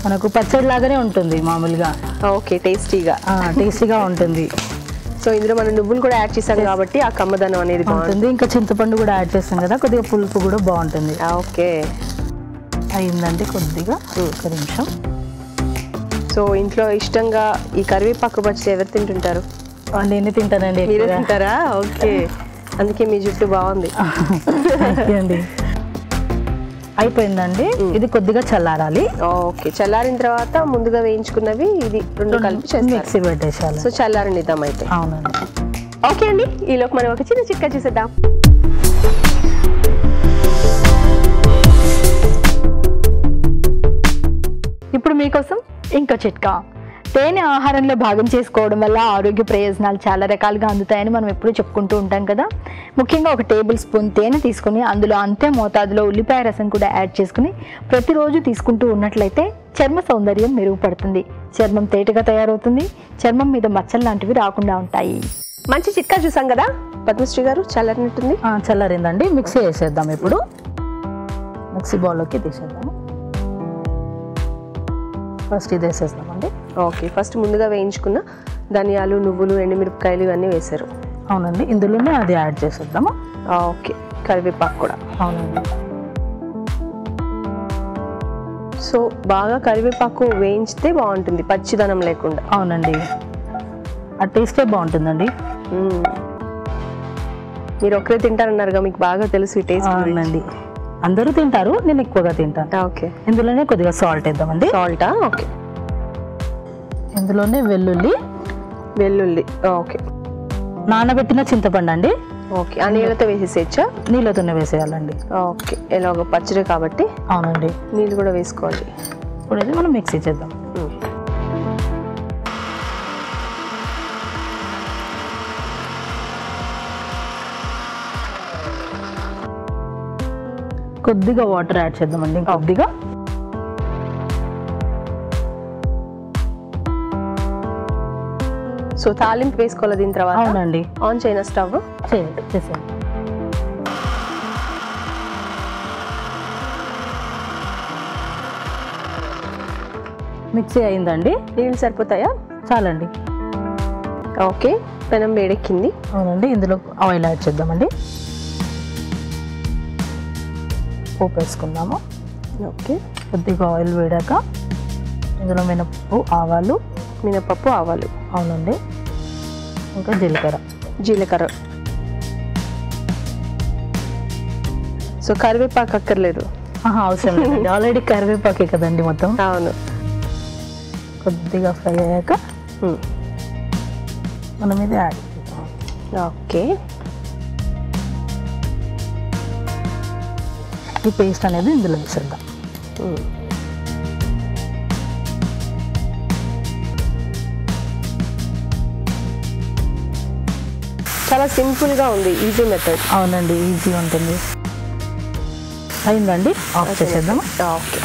మనకు పచ్చడి లాగానే ఉంటుంది మామూలుగా. ఓకే, టేస్టీగా ఉంటుంది. సో ఇందులో మనం నువ్వులు కూడా యాడ్ చేసాం కాబట్టి ఆ కమ్మదనం అనేది బాగుంటుంది. ఇంకా చింతపండు కూడా యాడ్ చేస్తాం కదా, కొద్దిగా పులుపు కూడా బాగుంటుంది. ఓకే, అయిందండి కొద్దిగా, ఒక నిమిషం. సో ఇంట్లో ఇష్టంగా ఈ కరివేపాకు పచ్చడి ఎవరు తింటుంటారు? నేను తింటానండి. మీరే తింటారా? ఓకే, అందుకే మీ జుట్టు బాగుంది. అండి, అయిపోయిందండి. ఇది కొద్దిగా చల్లారాలి. ఓకే, చల్లారిన తర్వాత ముందుగా వేయించుకున్నవి ఇది 2 కలిపి మిక్సీ పెట్టేసాలి. సో చల్లారనిద్దాం అయితే. అవునండి. ఓకే అండి, ఈలోపు మనం ఒక చిన్న చిట్కా చూసేద్దాం. ఇప్పుడు మీకోసం ఇంకో చిట్కా. తేనె ఆహారంలో భాగం చేసుకోవడం వల్ల ఆరోగ్య ప్రయోజనాలు చాలా రకాలుగా అందుతాయని మనం ఎప్పుడూ చెప్పుకుంటూ ఉంటాం కదా. ముఖ్యంగా 1 టేబుల్ స్పూన్ తేనె తీసుకుని అందులో అంతే మోతాదులో ఉల్లిపాయ రసం కూడా యాడ్ చేసుకుని ప్రతిరోజు తీసుకుంటూ ఉన్నట్లయితే చర్మ సౌందర్యం మెరుగుపడుతుంది, చర్మం తేటగా తయారవుతుంది, చర్మం మీద మచ్చలు లాంటివి రాకుండా ఉంటాయి. మంచి చిట్కా చూసాం కదా పద్మశ్రీ గారు. చల్లారినట్టుంది. చల్లారిందండి, మిక్సీ వేసేద్దాం. ఇప్పుడు మిక్సీ బౌల్లోకి తీసేద్దాము. ఫస్ట్ ఇది వేసేస్తామండి. ఓకే, ఫస్ట్ ముందుగా వేయించుకున్న ధనియాలు, నువ్వులు, ఎండుమిరపకాయలు ఇవన్నీ వేశారు. అవునండి, ఇందులోనే అది యాడ్ చేసేద్దాము. ఓకే, కరివేపాకు కూడా. అవునండి. సో బాగా కరివేపాకు వేయించితే బాగుంటుంది, పచ్చిదనం లేకుండా. అవునండి, ఆ టేస్టే బాగుంటుందండి. మీరు ఒకరే తింటారన్నారుగా, మీకు బాగా తెలుసు ఈ టేస్ట్. అవునండి, అందరూ తింటారు, నేను ఎక్కువగా తింటాను. ఓకే, ఇందులోనే కొద్దిగా సాల్ట్ వేద్దామండి. సాల్టా? ఓకే. ఇందులోనే వెల్లుల్లి, ఓకే. నానబెట్టిన చింతపండు అండి. ఓకే, ఆ నీళ్ళతో వేసేసేచ్చా? నీళ్ళతోనే వేసేయాలండి. ఓకే, ఎలాగో పచ్చడి కాబట్టి. అవునండి, నీళ్ళు కూడా వేసుకోవాలి. ఇప్పుడు ఇది మనం మిక్సీ చేద్దాం. కొద్దిగా వాటర్ యాడ్ చేద్దామండి, కొద్దిగా. సో తాలింపు వేసుకోవాలి దీని తర్వాత. అవునండి, ఆన్ చేయన స్టవ్. చేసేయండి. మిక్సీ అయిందండి. నీళ్ళు సరిపోతాయా? చాలండి. ఓకే, పెనం వేడెక్కింది. అవునండి, ఇందులో ఆయిల్ యాడ్ చేద్దామండి. పోపు వేసుకుందాము. ఓకే, కొద్దిగా ఆయిల్ వేడాక ఇందులో మినపప్పు, ఆవాలు. అవునండి, ఇంకా జీలకర్ర. సో కరివేపాకు అక్కర్లేదు? అవసరం లేదండి, ఆల్రెడీ కరివేపాకే కదండి మొత్తం. అవును. కొద్దిగా ఫ్రై అయ్యాక మనం ఇది యాడ్ చేద్దాం. ఓకే, ఈ పేస్ట్ అనేది ఇందులో వేసేద్దాం. చాలా సింపుల్గా ఉంది, ఈజీ మెథడ్. అవునండి, ఈజీ ఉంటుంది. అయిందండి, ఆఫ్ చేసేద్దాం. ఓకే,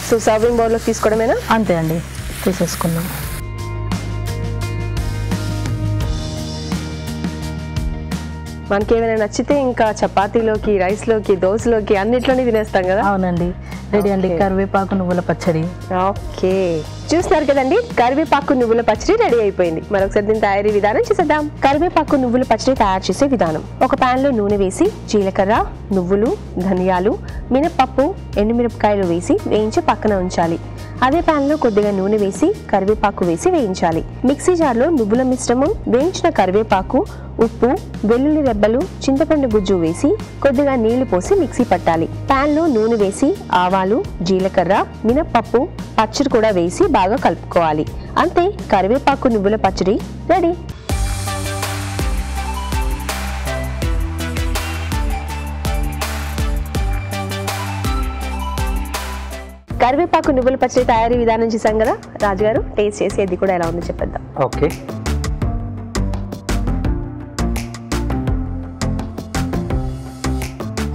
సో సర్వింగ్ బౌల్లో తీసుకోవడమేనా? అంతే అండి, తీసేసుకుందాం. మనకి ఏమైనా నచ్చితే ఇంకా చపాతీలోకి, రైస్లోకి, దోశలోకి అన్నిట్లోనే తినేస్తాం కదా. అవునండి, రెడీ అండి కరివేపాకు నువ్వుల పచ్చడి. ఓకే, చూస్తున్నారు కదండి, కరివేపాకు నువ్వుల పచ్చడి రెడీ అయిపోయింది. మరొకసారి దీని తయారీ విధానం చూసేద్దాం. కరివేపాకు నువ్వుల పచ్చడి తయారు చేసే విధానం: ఒక పాన్ లో నూనె వేసి జీలకర్ర, నువ్వులు, ధనియాలు, మినపప్పు, ఎండుమిరపకాయలు వేసి వేయించి పక్కన ఉంచాలి. అదే పాన్ లో కొద్దిగా నూనె వేసి కరివేపాకు వేసి వేయించాలి. మిక్సీ జార్లో నువ్వుల మిశ్రమం, వేయించిన కరివేపాకు, ఉప్పు, వెల్లుల్లి రెబ్బలు, చింతపండు గుజ్జు వేసి కొద్దిగా నీళ్లు పోసి మిక్సీ పట్టాలి. పాన్ లో నూనె వేసి ఆవాలు, జీలకర్ర, మినపప్పు, పచ్చడి కూడా వేసి బాగా కలుపుకోవాలి. అంతే, కరివేపాకు నువ్వుల పచ్చడి రెడీ. కరివేపాకు నువ్వుల పచ్చడి తయారీ విధానం చూసాం కదా. రాజుగారు, టేస్ట్ చేసి అది కూడా ఎలా ఉందో చెప్పేద్దాం. ఓకే,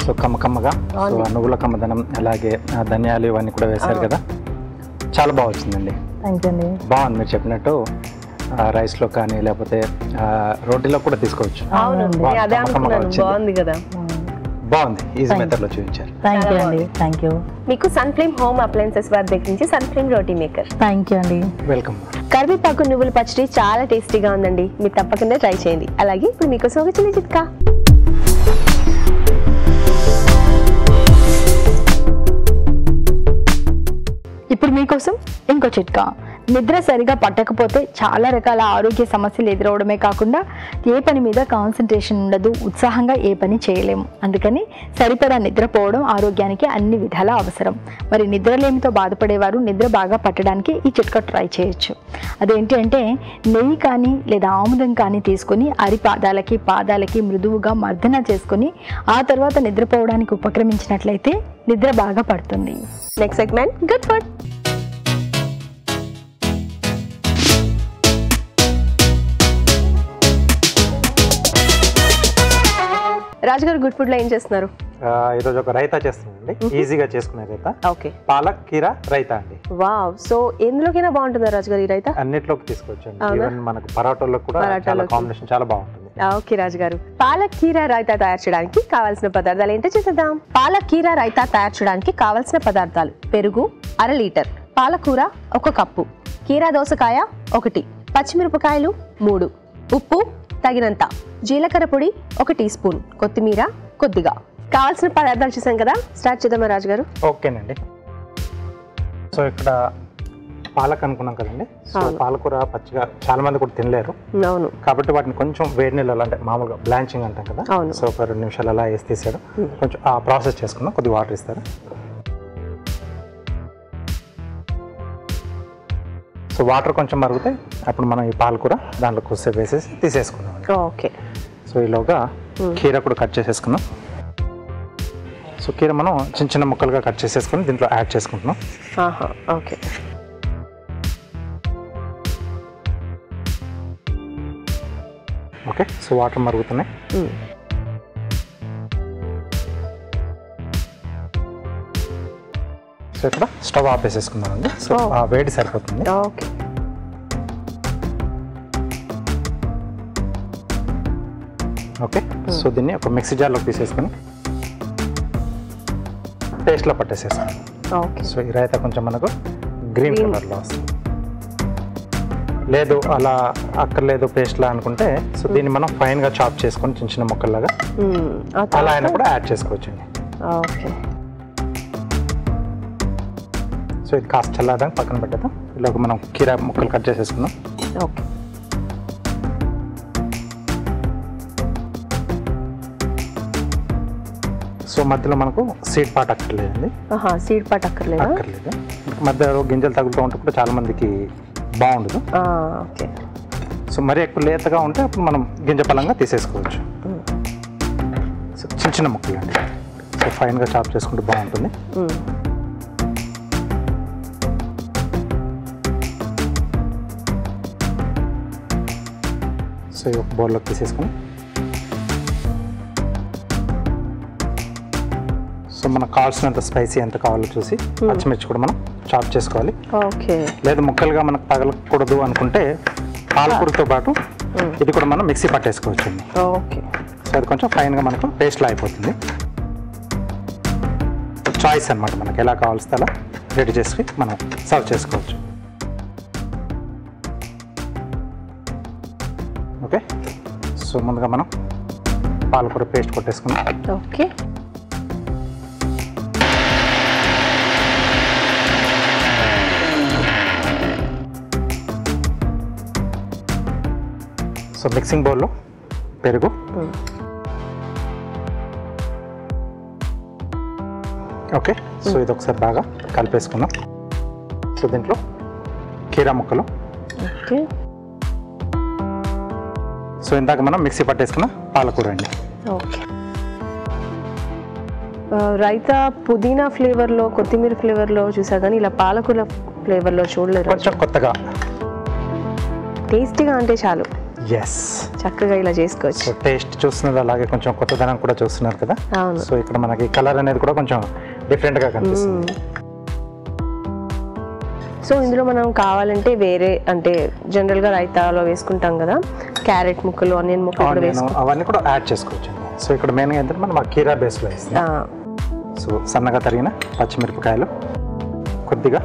సో కమ్మగా, సో నువ్వుల కమ్మదనం, అలాగే ధనియాలు ఇవన్నీ కూడా వేశారు కదా, చాలా బాగా వచ్చిందండి. థ్యాంక్ యూ అండి. బాగుంది, మీరు చెప్పినట్టు రైస్లో కానీ లేకపోతే రోటీలో కూడా తీసుకోవచ్చు. బాగుంది కదా, బాగుంది, ఈజీ మెథడ్లో చూపించారు. థ్యాంక్ యూ అండి, థ్యాంక్ యూ. మీకు సన్ఫ్లేమ్ హోమ్ అప్లయన్సెస్ వారి దగ్గర నుంచి సన్ఫ్లేమ్ రోటీ మేకర్. థ్యాంక్ యూ అండి, వెల్కమ్. కరివేపాకు నువ్వుల పచ్చడి చాలా టేస్టీగా ఉందండి, మీరు తప్పకుండా ట్రై చేయండి. అలాగే ఇప్పుడు మీకోసం ఒక చిన్న చిట్కా. ఇప్పుడు మీకోసం ఇంకో చిట్కా. నిద్ర సరిగా పట్టకపోతే చాలా రకాల ఆరోగ్య సమస్యలు ఎదురవడమే కాకుండా ఏ పని మీద కాన్సన్ట్రేషన్ ఉండదు, ఉత్సాహంగా ఏ పని చేయలేము. అందుకని సరిపడా నిద్రపోవడం ఆరోగ్యానికి అన్ని విధాలా అవసరం. మరి నిద్రలేమితో బాధపడేవారు నిద్ర బాగా పట్టడానికి ఈ చిట్కా ట్రై చేయొచ్చు. అదేంటి అంటే, నెయ్యి కానీ లేదా ఆముదం కానీ తీసుకొని పాదాలకి మృదువుగా మర్దన చేసుకొని ఆ తర్వాత నిద్రపోవడానికి ఉపక్రమించినట్లయితే నిద్ర బాగా పడుతుంది. Next segment, good food. రాజుగారు, గుడ్ ఫుడ్ లో ఏం చేస్తున్నారు? ఈరోజు ఒక రైతా చేస్తున్నానండి, ఈజీగా చేసుకునే రైతా. ఓకే, పాలక్ కీరా రైతా అండి. వావ్, సో ఎందులోకైనా బాగుంటుందా రాజుగారు ఈ రైతా? అన్నిట్లోకి తీసుకోవచ్చు అండి, ఈవెన్ మనకు పరాటోలో కూడా చాలా కాంబినేషన్ చాలా బాగుంటుంది. ఓకే రాజు గారు, పాలక్ కీరా రైతా తయారు చేయడానికి కావాల్సిన పదార్థాలు ఏంటో చూద్దాం. పాలక్ కీరా రైతా తయారు చేయడానికి కావాల్సిన పదార్థాలు: పెరుగు 1/2 లీటర్, పాలకూర 1 కప్పు, కీరా దోసకాయ 1, పచ్చిమిరపకాయలు 3, ఉప్పు తగినంత, జీలకర్ర పొడి 1 టీ స్పూన్, కొత్తిమీర కొద్దిగా. కావాల్సిన పదార్థాలు చూసాం కదా, స్టార్ట్ చేద్దామా రాజు గారు? ఓకేనండి. సో ఇక్కడ పాలక్ అనుకున్నాం కదండి. సో పాలకూర పచ్చిగా చాలా మంది కూడా తినలేరు. అవును. కాబట్టి వాటిని కొంచెం వేడి నీళ్ళలో, అంటే మామూలుగా బ్లాంచింగ్ అంటాం కదా, సో ఒక 2 నిమిషాలు అలా వేసి తీసాడు. కొంచెం ఆ ప్రాసెస్ చేసుకున్నాం. కొద్దిగా వాటర్ ఇస్తారు. సో వాటర్ కొంచెం మరుగుతే అప్పుడు మనం ఈ పాలకూర దాంట్లో కొద్దిసేపు వేసేసి తీసేసుకున్నాం. ఓకే. సో ఈలోగా కీర కూడా కట్ చేసేసుకున్నాం. సో కీర మనం చిన్న చిన్న ముక్కలుగా కట్ చేసేసుకుని దీంట్లో యాడ్ చేసుకుంటున్నాం. ఓకే. ఓకే. సో వాటర్ మరుగుతున్నాయి. సో ఇక్కడ స్టవ్ ఆపేసేసుకున్నామండి. సో ఆ వేడి సరిపోతుంది. ఓకే. ఓకే. సో దీన్ని ఒక మిక్సీ జార్లోకి తీసేసుకొని పేస్ట్లో పట్టేసేసుకున్నాం. ఓకే. సో ఈ రైతా కొంచెం మనకు గ్రీన్ కలర్లో వస్తుంది. లేదు అలా అక్కర్లేదు పేస్ట్లా అనుకుంటే, సో దీన్ని మనం ఫైన్గా చాప్ చేసుకొని చిన్న చిన్న ముక్కల్లాగా అలా అయినా కూడా యాడ్ చేసుకోవచ్చండి. ఓకే. సో ఇది కాస్త చల్లారడానికి పక్కన పెట్టేద్దాం. ఇలా మనం కీరా ముక్కలు కట్ చేసేసుకున్నాం. ఓకే. సో మధ్యలో మనకు సీడ్ పార్ట్ అక్కర్లేదండి. సీడ్ పార్ట్ అక్కర్లేదు. మధ్యలో గింజలు తగులుతూ ఉంటే కూడా చాలా మందికి బాగుండదు. ఓకే. సో మరీ ఎక్కువ లేతగా ఉంటే అప్పుడు మనం గింజ పలంగా తీసేసుకోవచ్చు. సో చిన్న చిన్న ముక్కలు అండి. సో ఫైన్గా చాప్ చేసుకుంటే బాగుంటుంది. సో ఈ ఒక బౌల్లోకి తీసేసుకొని, సో మనకు కావాల్సినంత స్పైసీ ఎంత కావాలో చూసి పచ్చిమిర్చి కూడా మనం చాప్ చేసుకోవాలి. ఓకే. లేదా ముక్కలుగా మనకు తగలకూడదు అనుకుంటే పాలకూరతో పాటు ఇది కూడా మనం మిక్సీ పట్టేసుకోవచ్చు అండి. ఓకే. సో అది కొంచెం ఫైన్గా మనకు పేస్ట్లా అయిపోతుంది. చాయిస్ అనమాట, మనకి ఎలా కావాల్సి అలా రెడీ చేసి మనం సర్వ్ చేసుకోవచ్చు. ఓకే. సో ముందుగా మనం పాలకూర పేస్ట్ కొట్టేసుకున్నాం. ఓకే. సో మిక్సింగ్ బౌల్లో పెరుగు, ఓకే. సో ఇది ఒకసారి బాగా కలిపేసుకున్నాం. సో దీంట్లో కీరా ముక్కలు, ఓకే. సో ఇందాక మనం మిక్సీ పట్టేసుకున్న పాలకూర అండి. ఓకే. రైతా పుదీనా ఫ్లేవర్లో, కొత్తిమీర ఫ్లేవర్లో చూసా కానీ ఇలా పాలకూర ఫ్లేవర్లో చూడలేదు. కొంచెం కొత్తగా టేస్టీగా అంటే చాలు. ఎస్, చక్కగా ఇలా చేసుకోవచ్చు. సో టేస్ట్ చూస్తున్నది అలాగే కొంచెం కొత్తదనం కూడా చూస్తున్నారు కదా. అవును. సో ఇక్కడ మనకి కలర్ అనేది కూడా కొంచెం డిఫరెంట్గా కనిపిస్తుంది. సో ఇందులో మనం కావాలంటే వేరే, అంటే జనరల్గా రైతాలో వేసుకుంటాం కదా, క్యారెట్ ముక్కలు, ఆనియన్ ముక్కలు కూడా వేసుకుంటాం, అవన్నీ కూడా యాడ్ చేసుకోవచ్చు. సో ఇక్కడ మెయిన్గా ఏంటంటే మనం ఆ కీరా బేస్లో వేస్తాం. సో సన్నగా తరిగిన పచ్చిమిరపకాయలు, కొద్దిగా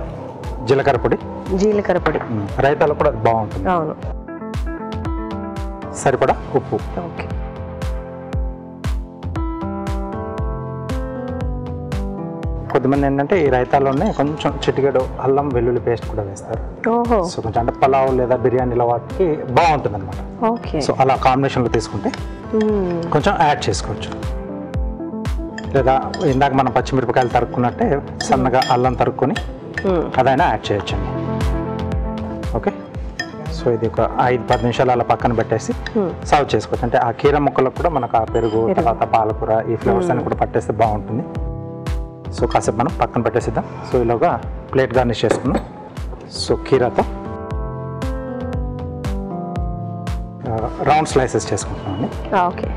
జీలకర్ర పొడి, రైతాలో కూడా అది బాగుంటుంది. అవును. సరిపడా ఉప్పు. ఓకే. కొద్దిమంది ఏంటంటే ఈ రైతాలోనే కొంచెం చిటికెడు అల్లం వెల్లుల్లి పేస్ట్ కూడా వేస్తారు. ఓహో. సో కొంచెం అంటే పలావ్ లేదా బిర్యానీల వాటికి బాగుంటుంది అనమాట. ఓకే. సో అలా కాంబినేషన్లో తీసుకుంటే కొంచెం యాడ్ చేసుకోవచ్చు. లేదా ఇందాక మనం పచ్చిమిరపకాయలు తరుక్కున్నట్టే సన్నగా అల్లం తరుక్కొని అదైనా యాడ్ చేయొచ్చండి. ఓకే. సో ఇది ఒక 5-10 నిమిషాలు అలా పక్కన పెట్టేసి సర్వ్ చేసుకోవచ్చు. అంటే ఆ కీర ముక్కలకు కూడా మనకు ఆ పెరుగు, తర్వాత పాలకూర, ఈ ఫ్లేవర్స్ అన్ని కూడా పట్టేస్తే బాగుంటుంది. సో కాసేపు మనం పక్కన పెట్టేసిద్దాం. సో ఇలాగా ప్లేట్ గార్నిష్ చేసుకున్నాం. సో కీరాతో రౌండ్ స్లైసెస్ చేసుకుంటున్నామండి. ఓకే.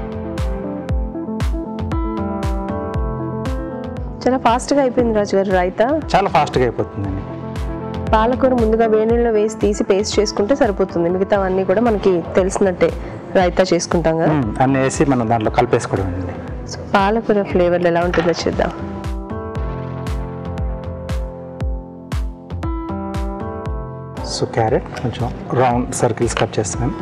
చాలా ఫాస్ట్గా అయిపోయింది రాజు గారు రైతా. చాలా ఫాస్ట్గా అయిపోతుందండి. పాలకూర ముందుగా వేణీళ్ళలో వేసి తీసి పేస్ట్ చేసుకుంటే సరిపోతుంది. మిగతావన్నీ కూడా మనకి తెలిసినట్టే రైతా చేసుకుంటాం కదా, అన్నీ వేసి మనం దాంట్లో కలిపేసుకోవడం అండి. సో పాలకూర ఫ్లేవర్లు ఎలా ఉంటుందో చూద్దాం. సో క్యారెట్ కొంచెం రౌండ్ సర్కిల్స్ కట్ చేస్తున్నాను.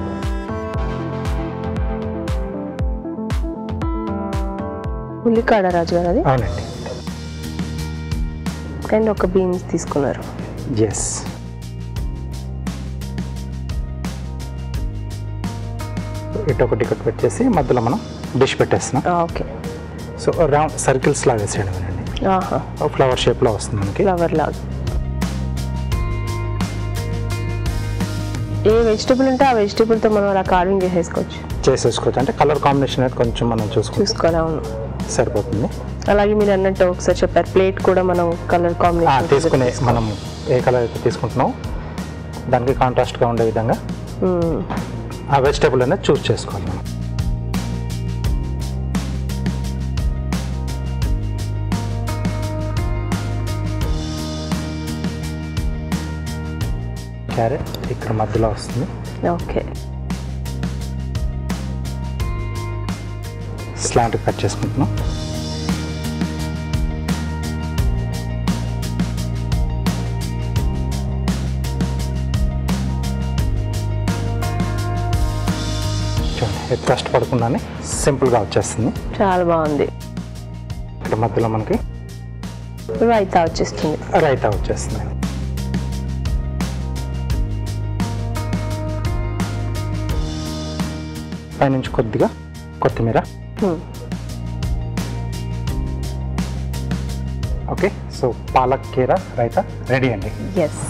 ఉల్లికాడ రాజు గారు అది, అవునండి. అండ్ ఒక బీన్స్ తీసుకున్నారు. ఎస్. ఇటు ఒకటి కట్ పెట్టేసి మధ్యలో మనం డిష్ పెట్టేస్తున్నాం. ఓకే. సో రౌండ్ సర్కిల్స్ లాగా వేసేయడం అండి. ఫ్లవర్ షేప్లో వస్తుంది మనకి. ఫ్లవర్ లాగా ఏ వెజిటబుల్ ఉంటే ఆ వెజిటబుల్తో మనం అలా కార్వింగ్ చేసేసుకోవచ్చు. అంటే కలర్ కాంబినేషన్ అనేది కొంచెం మనం చూసుకోవాలి, అవును సరిపోతుంది. అలాగే మీరు అన్నట్టు ఒకసారి చెప్పారు ప్లేట్ కూడా మనం కలర్ కాంబినేషన్ తీసుకునే మనం ఏ కలర్ అయితే తీసుకుంటున్నామో దానికి కాంట్రాస్ట్గా ఉండే విధంగా ఆ వెజిటబుల్ అనేది చూస్ చేసుకోవాలి మనం. క్యారెట్ ఇక్కడ మధ్యలో వస్తుంది. ఓకే. స్లాంట్ కట్ చేసుకుంటున్నాం. చూడండి కష్టపడకుండానే సింపుల్గా వచ్చేస్తుంది. చాలా బాగుంది. ఇక్కడ మధ్యలో మనకి రైతా వచ్చేస్తుంది. పైనుంచి కొద్దిగా కొత్తిమీర. ఓకే. సో పాలక్ కీర రైతా రెడీ అండి. ఎస్,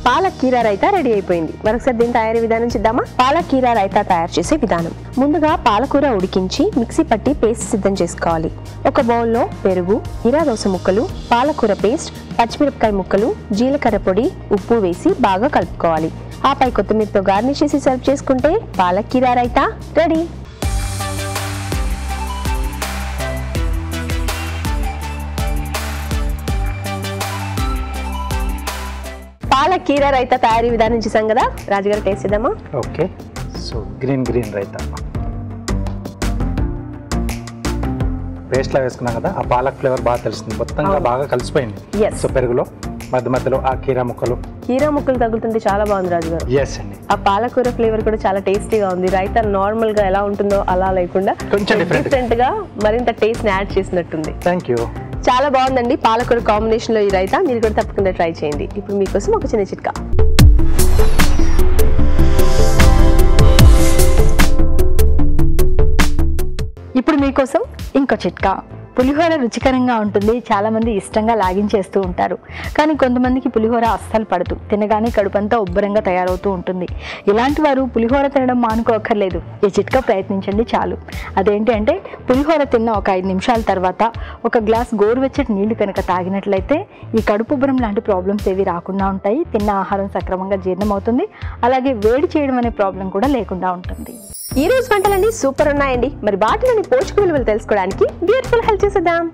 పాలక్ కీరా రైతా రెడీ అయిపోయింది. మరొకసారి దీని తయారీ విధానం చూద్దామా. పాలక్ కీరా రైతా తయారు చేసే విధానం. ముందుగా పాలకూర ఉడికించి మిక్సీ పట్టి పేస్ట్ సిద్ధం చేసుకోవాలి. ఒక బౌల్లో పెరుగు, కీరా దోస ముక్కలు, పాలకూర పేస్ట్, పచ్చిమిరపకాయ ముక్కలు, జీలకర్ర పొడి, ఉప్పు వేసి బాగా కలుపుకోవాలి. ఆపై కొత్తిమీరతో గార్నిష్ చేసి సర్వ్ చేసుకుంటే పాలక్ కీరా రైతా రెడీ. పాలక్ కీరా రైతా తయారీ విధానం చూసాం కదా, రాజుగారు టేస్ట్ చేద్దామా. ఓకే. సో గ్రీన్ రైతా పేస్ట్లా వేసుకున్నాం కదా, ఆ పాలక్ ఫ్లేవర్ బాగా తెలుస్తుంది, మొత్తంగా బాగా కలిసిపోయింది. సో పెరుగులో మధ్యలో ఆ కీరా ముక్కలు తగులుతుంటే చాలా బాగుంది రాజుగారు. ఎస్ అండి. ఆ పాలకూర ఫ్లేవర్ కూడా చాలా టేస్టీగా ఉంది. రైతా నార్మల్ గా ఎలా ఉంటుందో అలా లేకుండా కొంచెం డిఫరెంట్ గా మరింత టేస్ట్ ని యాడ్ చేసినట్టుంది. Thank you. చాలా బాగుందండి పాలకూర కాంబినేషన్ లో ఈ రైతా. మీరు కూడా తప్పకుండా ట్రై చేయండి. ఇప్పుడు మీకోసం ఒక చిన్న చిట్కా. ఇప్పుడు మీకోసం ఇంకో చిట్కా. పులిహోర రుచికరంగా ఉంటుంది, చాలామంది ఇష్టంగా లాగించేస్తూ ఉంటారు. కానీ కొంతమందికి పులిహోర అస్సలు పడదు, తినగానే కడుపంతా ఉబ్బరంగా తయారవుతూ ఉంటుంది. ఇలాంటి వారు పులిహోర తినడం మానుకోక్కర్లేదు. ఈ చిట్కా ప్రయత్నించండి చాలు. అదేంటి అంటే పులిహోర తిన్న ఒక 5 నిమిషాల తర్వాత ఒక గ్లాస్ గోరువెచ్చటి నీళ్లు కనుక తాగినట్లయితే ఈ కడుపు ఉబ్బరం లాంటి ప్రాబ్లమ్స్ ఏవి రాకుండా ఉంటాయి. తిన్న ఆహారం సక్రమంగా జీర్ణమవుతుంది. అలాగే వేడి చేయడం అనే ప్రాబ్లం కూడా లేకుండా ఉంటుంది. ఈ రోజు వంటలన్నీ సూపర్ ఉన్నాయండి. మరి వాటిలోని పోషక విలువలు తెలుసుకోవడానికి బ్యూటిఫుల్ హెల్త్ చేసేద్దాం.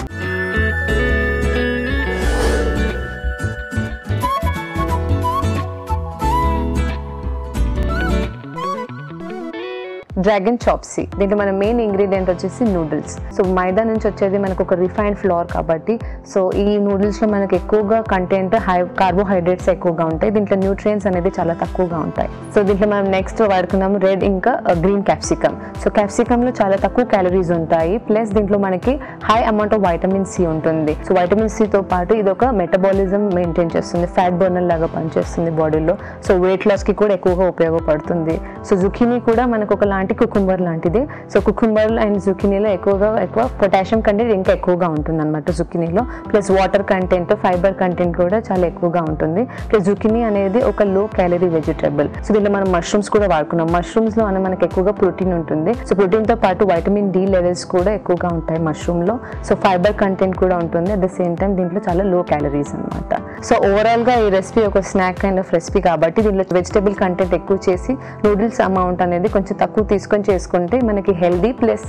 Dragon chop suey. దీంట్లో మన మెయిన్ ఇంగ్రీడియంట్ వచ్చేసి నూడిల్స్. సో మైదా నుంచి వచ్చేది మనకు ఒక రిఫైన్డ్ ఫ్లోర్ కాబట్టి సో ఈ నూడిల్స్లో మనకు ఎక్కువగా కంటెంట్ కార్బోహైడ్రేట్స్ ఎక్కువగా ఉంటాయి. దీంట్లో న్యూట్రియంట్స్ అనేది చాలా తక్కువగా ఉంటాయి. సో దీంట్లో మనం నెక్స్ట్ వాడుకున్నాము రెడ్ ఇంకా గ్రీన్ క్యాప్సికమ్. సో క్యాప్సికమ్లో చాలా తక్కువ క్యాలరీస్ ఉంటాయి. ప్లస్ దీంట్లో మనకి high amount of vitamin C ఉంటుంది. సో వైటమిన్ సితో పాటు ఇది ఒక మెటబాలిజం మెయింటైన్ చేస్తుంది, ఫ్యాట్ బర్నర్ లాగా పనిచేస్తుంది బాడీలో. సో వెయిట్ లాస్కి కూడా ఎక్కువగా ఉపయోగపడుతుంది. సో జుకీనీ కూడా మనకు ఒక లాంటి కుకుంబర్ లాంటిది. సో కుకుంబర్ అండ్ జుకీనీలో ఎక్కువ పొటాషియం కంటెంట్ ఇంకా ఎక్కువగా ఉంటుంది అనమాట జుకీనీలో. Plus water content, fibre content కూడా చాలా ఎక్కువగా ఉంటుంది. ప్లస్ జుకీనీ అనేది ఒక లో క్యాలరీ వెజిటబుల్. సో దీంట్లో మనం మష్రూమ్స్ కూడా వాడుకున్నాం. మష్రూమ్స్ లో మనకి ఎక్కువగా ప్రోటీన్ ఉంటుంది. సో ప్రోటీన్ తో పాటు వైటమిన్ డి లెవెల్స్ కూడా ఎక్కువగా ఉంటాయి మష్రూమ్ లో. సో ఫైబర్ కంటెంట్ కూడా ఉంటుంది. అట్ ద సేమ్ టైం దీంట్లో చాలా లో క్యాలరీస్ అనమాట. సో ఓవరాల్గా ఈ రెసిపీ ఒక స్నాక్ కైండ్ ఆఫ్ రెసిపీ కాబట్టి దీనిలో వెజిటబుల్ కంటెంట్ ఎక్కువ చేసి నూడిల్స్ అమౌంట్ అనేది కొంచెం తక్కువ తీసుకొని చేసుకుంటే మనకి హెల్దీ ప్లస్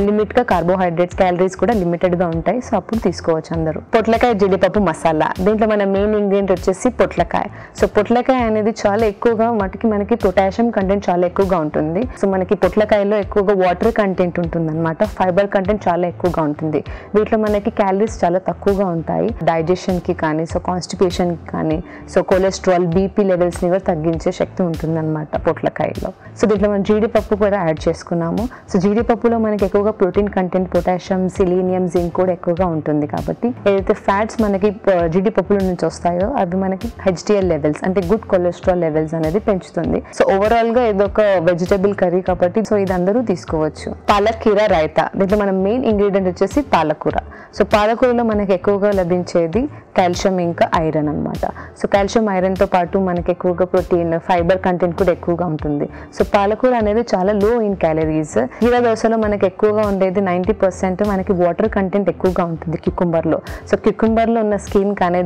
లిమిట్గా కార్బోహైడ్రేట్స్ క్యాలరీస్ కూడా లిమిటెడ్గా ఉంటాయి. సో అప్పుడు తీసుకోవచ్చు అందరూ. పొట్లకాయ జీడిపప్పు మసాలా, దీంట్లో మన మెయిన్ ఇంగ్రీడియంట్ వచ్చేసి పొట్లకాయ. సో పొట్లకాయ అనేది చాలా ఎక్కువగా మనకి పొటాషియం కంటెంట్ చాలా ఎక్కువగా ఉంటుంది. సో మనకి పొట్లకాయలో ఎక్కువగా వాటర్ కంటెంట్ ఉంటుంది అనమాట, ఫైబర్ కంటెంట్ చాలా ఎక్కువగా ఉంటుంది. వీటిలో మనకి క్యాలరీస్ చాలా తక్కువగా ఉంటాయి. డైజెషన్కి కానీ, సో కాన్స్టిపేషన్కి కానీ, సో కొలెస్ట్రాల్ బీపీ లెవెల్స్ని కూడా తగ్గించే శక్తి ఉంటుంది అనమాట పొట్లకాయలో. సో దీంట్లో మనం జీడిపప్పు కూడా యాడ్ చేసుకున్నాము. సో జీడిపప్పులో మనకి ఎక్కువగా protein content, potassium, selenium, zinc కూడా ఎక్కువగా ఉంటుంది. కాబట్టి ఏదైతే ఫ్యాట్స్ మనకి జీడిపప్పుల నుంచి వస్తాయో అవి మనకి హెచ్డిఎల్ లెవెల్స్ అంటే గుడ్ కొలెస్ట్రాల్ లెవెల్స్ అనేది పెంచుతుంది. సో ఓవరాల్గా ఇదొక వెజిటబుల్ కర్రీ కాబట్టి సో ఇది అందరూ తీసుకోవచ్చు. పాలక్ కీర రైతా, దీంట్లో మన మెయిన్ ఇంగ్రీడియంట్ వచ్చేసి పాలకూర. సో పాలకూరలో మనకి ఎక్కువగా లభించేది కాల్షియం ఇంకా ఐరన్ అనమాట. సో కాల్షియం ఐరన్తో పాటు మనకి ఎక్కువగా ప్రోటీన్, ఫైబర్ కంటెంట్ కూడా ఎక్కువగా ఉంటుంది. సో పాలకూర అనేది చాలా లో ఇన్ క్యాలరీస్. కీర దోశలో మనకి ఎక్కువగా ఉండేది 90% మనకి వాటర్ కంటెంట్ ఎక్కువగా ఉంటుంది క్యుకుంబర్లో. సో క్యుకుంబర్లో ఉన్న స్కిన్ కానీ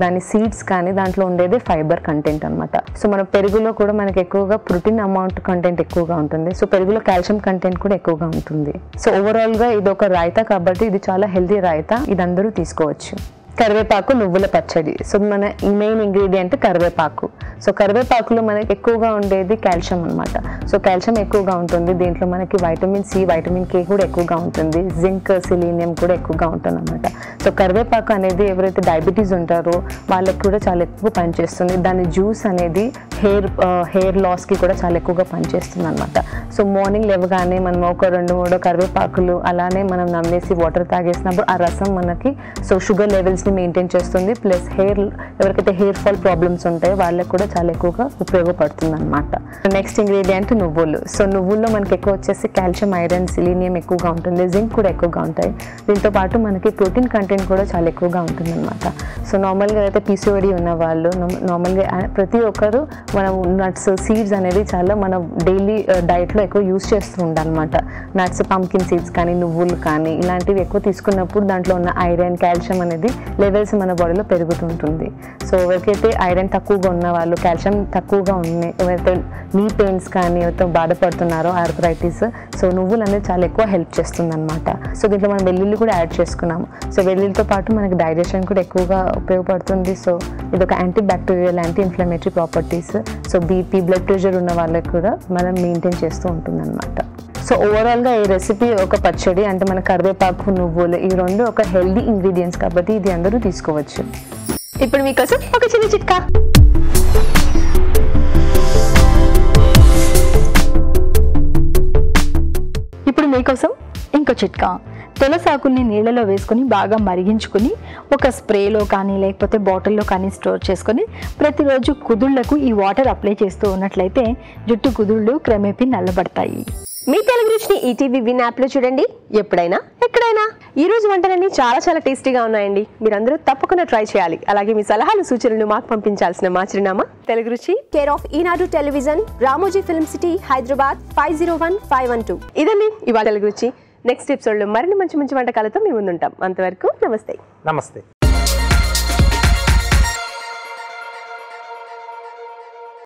దాని సీడ్స్ కానీ దాంట్లో ఉండేది ఫైబర్ కంటెంట్ అనమాట. సో మన పెరుగులో కూడా మనకి ఎక్కువగా ప్రోటీన్ అమౌంట్ కంటెంట్ ఎక్కువగా ఉంటుంది. సో పెరుగులో కాల్షియం కంటెంట్ కూడా ఎక్కువగా ఉంటుంది. సో ఓవరాల్గా ఇది ఒక రైతా కాబట్టి ఇది చాలా హెల్దీ రైతా, ఇది అందరూ తీసుకోవచ్చు. కరివేపాకు నువ్వుల పచ్చడి. సో మన మెయిన్ ఇంగ్రీడియంట్ కరివేపాకు. సో కరివేపాకులో మనకి ఎక్కువగా ఉండేది కాల్షియం అనమాట. సో కాల్షియం ఎక్కువగా ఉంటుంది. దీంట్లో మనకి వైటమిన్ సి, వైటమిన్ కే కూడా ఎక్కువగా ఉంటుంది. జింక్, సెలీనియం కూడా ఎక్కువగా ఉంటుంది అనమాట. సో కరివేపాకు అనేది ఎవరైతే డయాబెటీస్ ఉంటారో వాళ్ళకి కూడా చాలా ఎక్కువ పనిచేస్తుంది. దాని జ్యూస్ అనేది హెయిర్ లాస్కి కూడా చాలా ఎక్కువగా పనిచేస్తుంది అనమాట. సో మార్నింగ్ లేవగానే మనం ఒక 2-3 కరివేపాకులు అలానే మనం నమ్మేసి వాటర్ తాగేసినప్పుడు ఆ రసం మనకి సో షుగర్ లెవెల్స్ని మెయింటైన్ చేస్తుంది. ప్లస్ ఎవరికైతే హెయిర్ ఫాల్ ప్రాబ్లమ్స్ ఉంటాయో వాళ్ళకి కూడా చాలా ఎక్కువగా ఉపయోగపడుతుంది అనమాట. నెక్స్ట్ ఇంగ్రీడియంట్ నువ్వులు. సో నువ్వుల్లో మనకి ఎక్కువ వచ్చేసి కాల్షియం, ఐరన్, సెలీనియం ఎక్కువగా ఉంటుంది. జింక్ కూడా ఎక్కువగా ఉంటాయి. దీంతో పాటు మనకి ప్రోటీన్ కంటెంట్ కూడా చాలా ఎక్కువగా ఉంటుంది అనమాట. సో నార్మల్గా అయితే పీసీఓడి ఉన్న వాళ్ళు నార్మల్గా ప్రతి ఒక్కరు మనం నట్స్, సీడ్స్ అనేది చాలా మన డైలీ డైట్లో ఎక్కువ యూస్ చేస్తూ ఉండాలన్నమాట. నట్స్, పంకిన్ సీడ్స్ కానీ, నువ్వులు కానీ ఇలాంటివి ఎక్కువ తీసుకున్నప్పుడు దాంట్లో ఉన్న ఐరన్, కాల్షియం అనేది లెవెల్స్ మన బాడీలో పెరుగుతుంటుంది. సో ఎవరికైతే ఐరన్ తక్కువగా ఉన్న వాళ్ళు, కాల్షియం తక్కువగా ఉన్నాయి, ఎవరైతే నీ పెయిన్స్ కానీ ఎవరితో బాధపడుతున్నారో ఆర్థరైటిస్, సో నువ్వులు అనేది చాలా ఎక్కువ హెల్ప్ చేస్తుంది అనమాట. సో దీంట్లో మనం వెల్లుల్లి కూడా యాడ్ చేసుకున్నాము. సో వెల్లుల్లితో పాటు మనకి డైజెషన్ కూడా ఎక్కువగా ఉపయోగపడుతుంది. సో ఇది ఒక anti bacterial, anti inflammatory properties. So BP, blood pressure ఉన్న వాళ్ళకి కూడా మనం మెయింటైన్ చేస్తూ ఉంటుంది అనమాట. సో ఓవరాల్గా ఈ రెసిపీ ఒక పచ్చడి అంటే మన కరివేపాకు, నువ్వులు ఈ రెండు ఒక హెల్దీ ఇంగ్రీడియంట్స్ కాబట్టి ఇది అందరూ తీసుకోవచ్చు. ఇప్పుడు మీకోసం ఒక చిన్న చిట్కా. ఇప్పుడు మీకోసం ఇంకో చిట్కా. తులసాకుల్ని నీళ్ళలో వేసుకొని బాగా మరిగించుకొని ఒక స్ప్రేలో కానీ లేకపోతే బాటిల్లో కానీ స్టోర్ చేసుకొని ప్రతిరోజు కుదుళ్లకు ఈ వాటర్ అప్లై చేస్తూ ఉన్నట్లయితే జుట్టు కుదుళ్ళు క్రమేపీ నల్లబడతాయి. మీ తెలుగు రుచిని ఈటీవీ విన్ యాప్లో చూడండి, ఎప్పుడైనా ఎక్కడైనా. ఈ రోజు వంటలన్నీ చాలా చాలా టేస్టీగా ఉన్నాయండి. మీరందరూ తప్పకుండా ట్రై చేయాలి. అలాగే మీ సలహాలు, సూచనలు మాకు పంపించాల్సిన మా చిరునామా తెలుగు రుచి, care of Eenadu television, Ramoji film city, Hyderabad 501512. ఇదండి ఇవాళ తెలుగు రుచి. నెక్స్ట్ ఎపిసోడ్లో మరిన్ని మంచి మంచి వంటకాలతో మీ ముందుంటాం. అంతవరకు నమస్తే.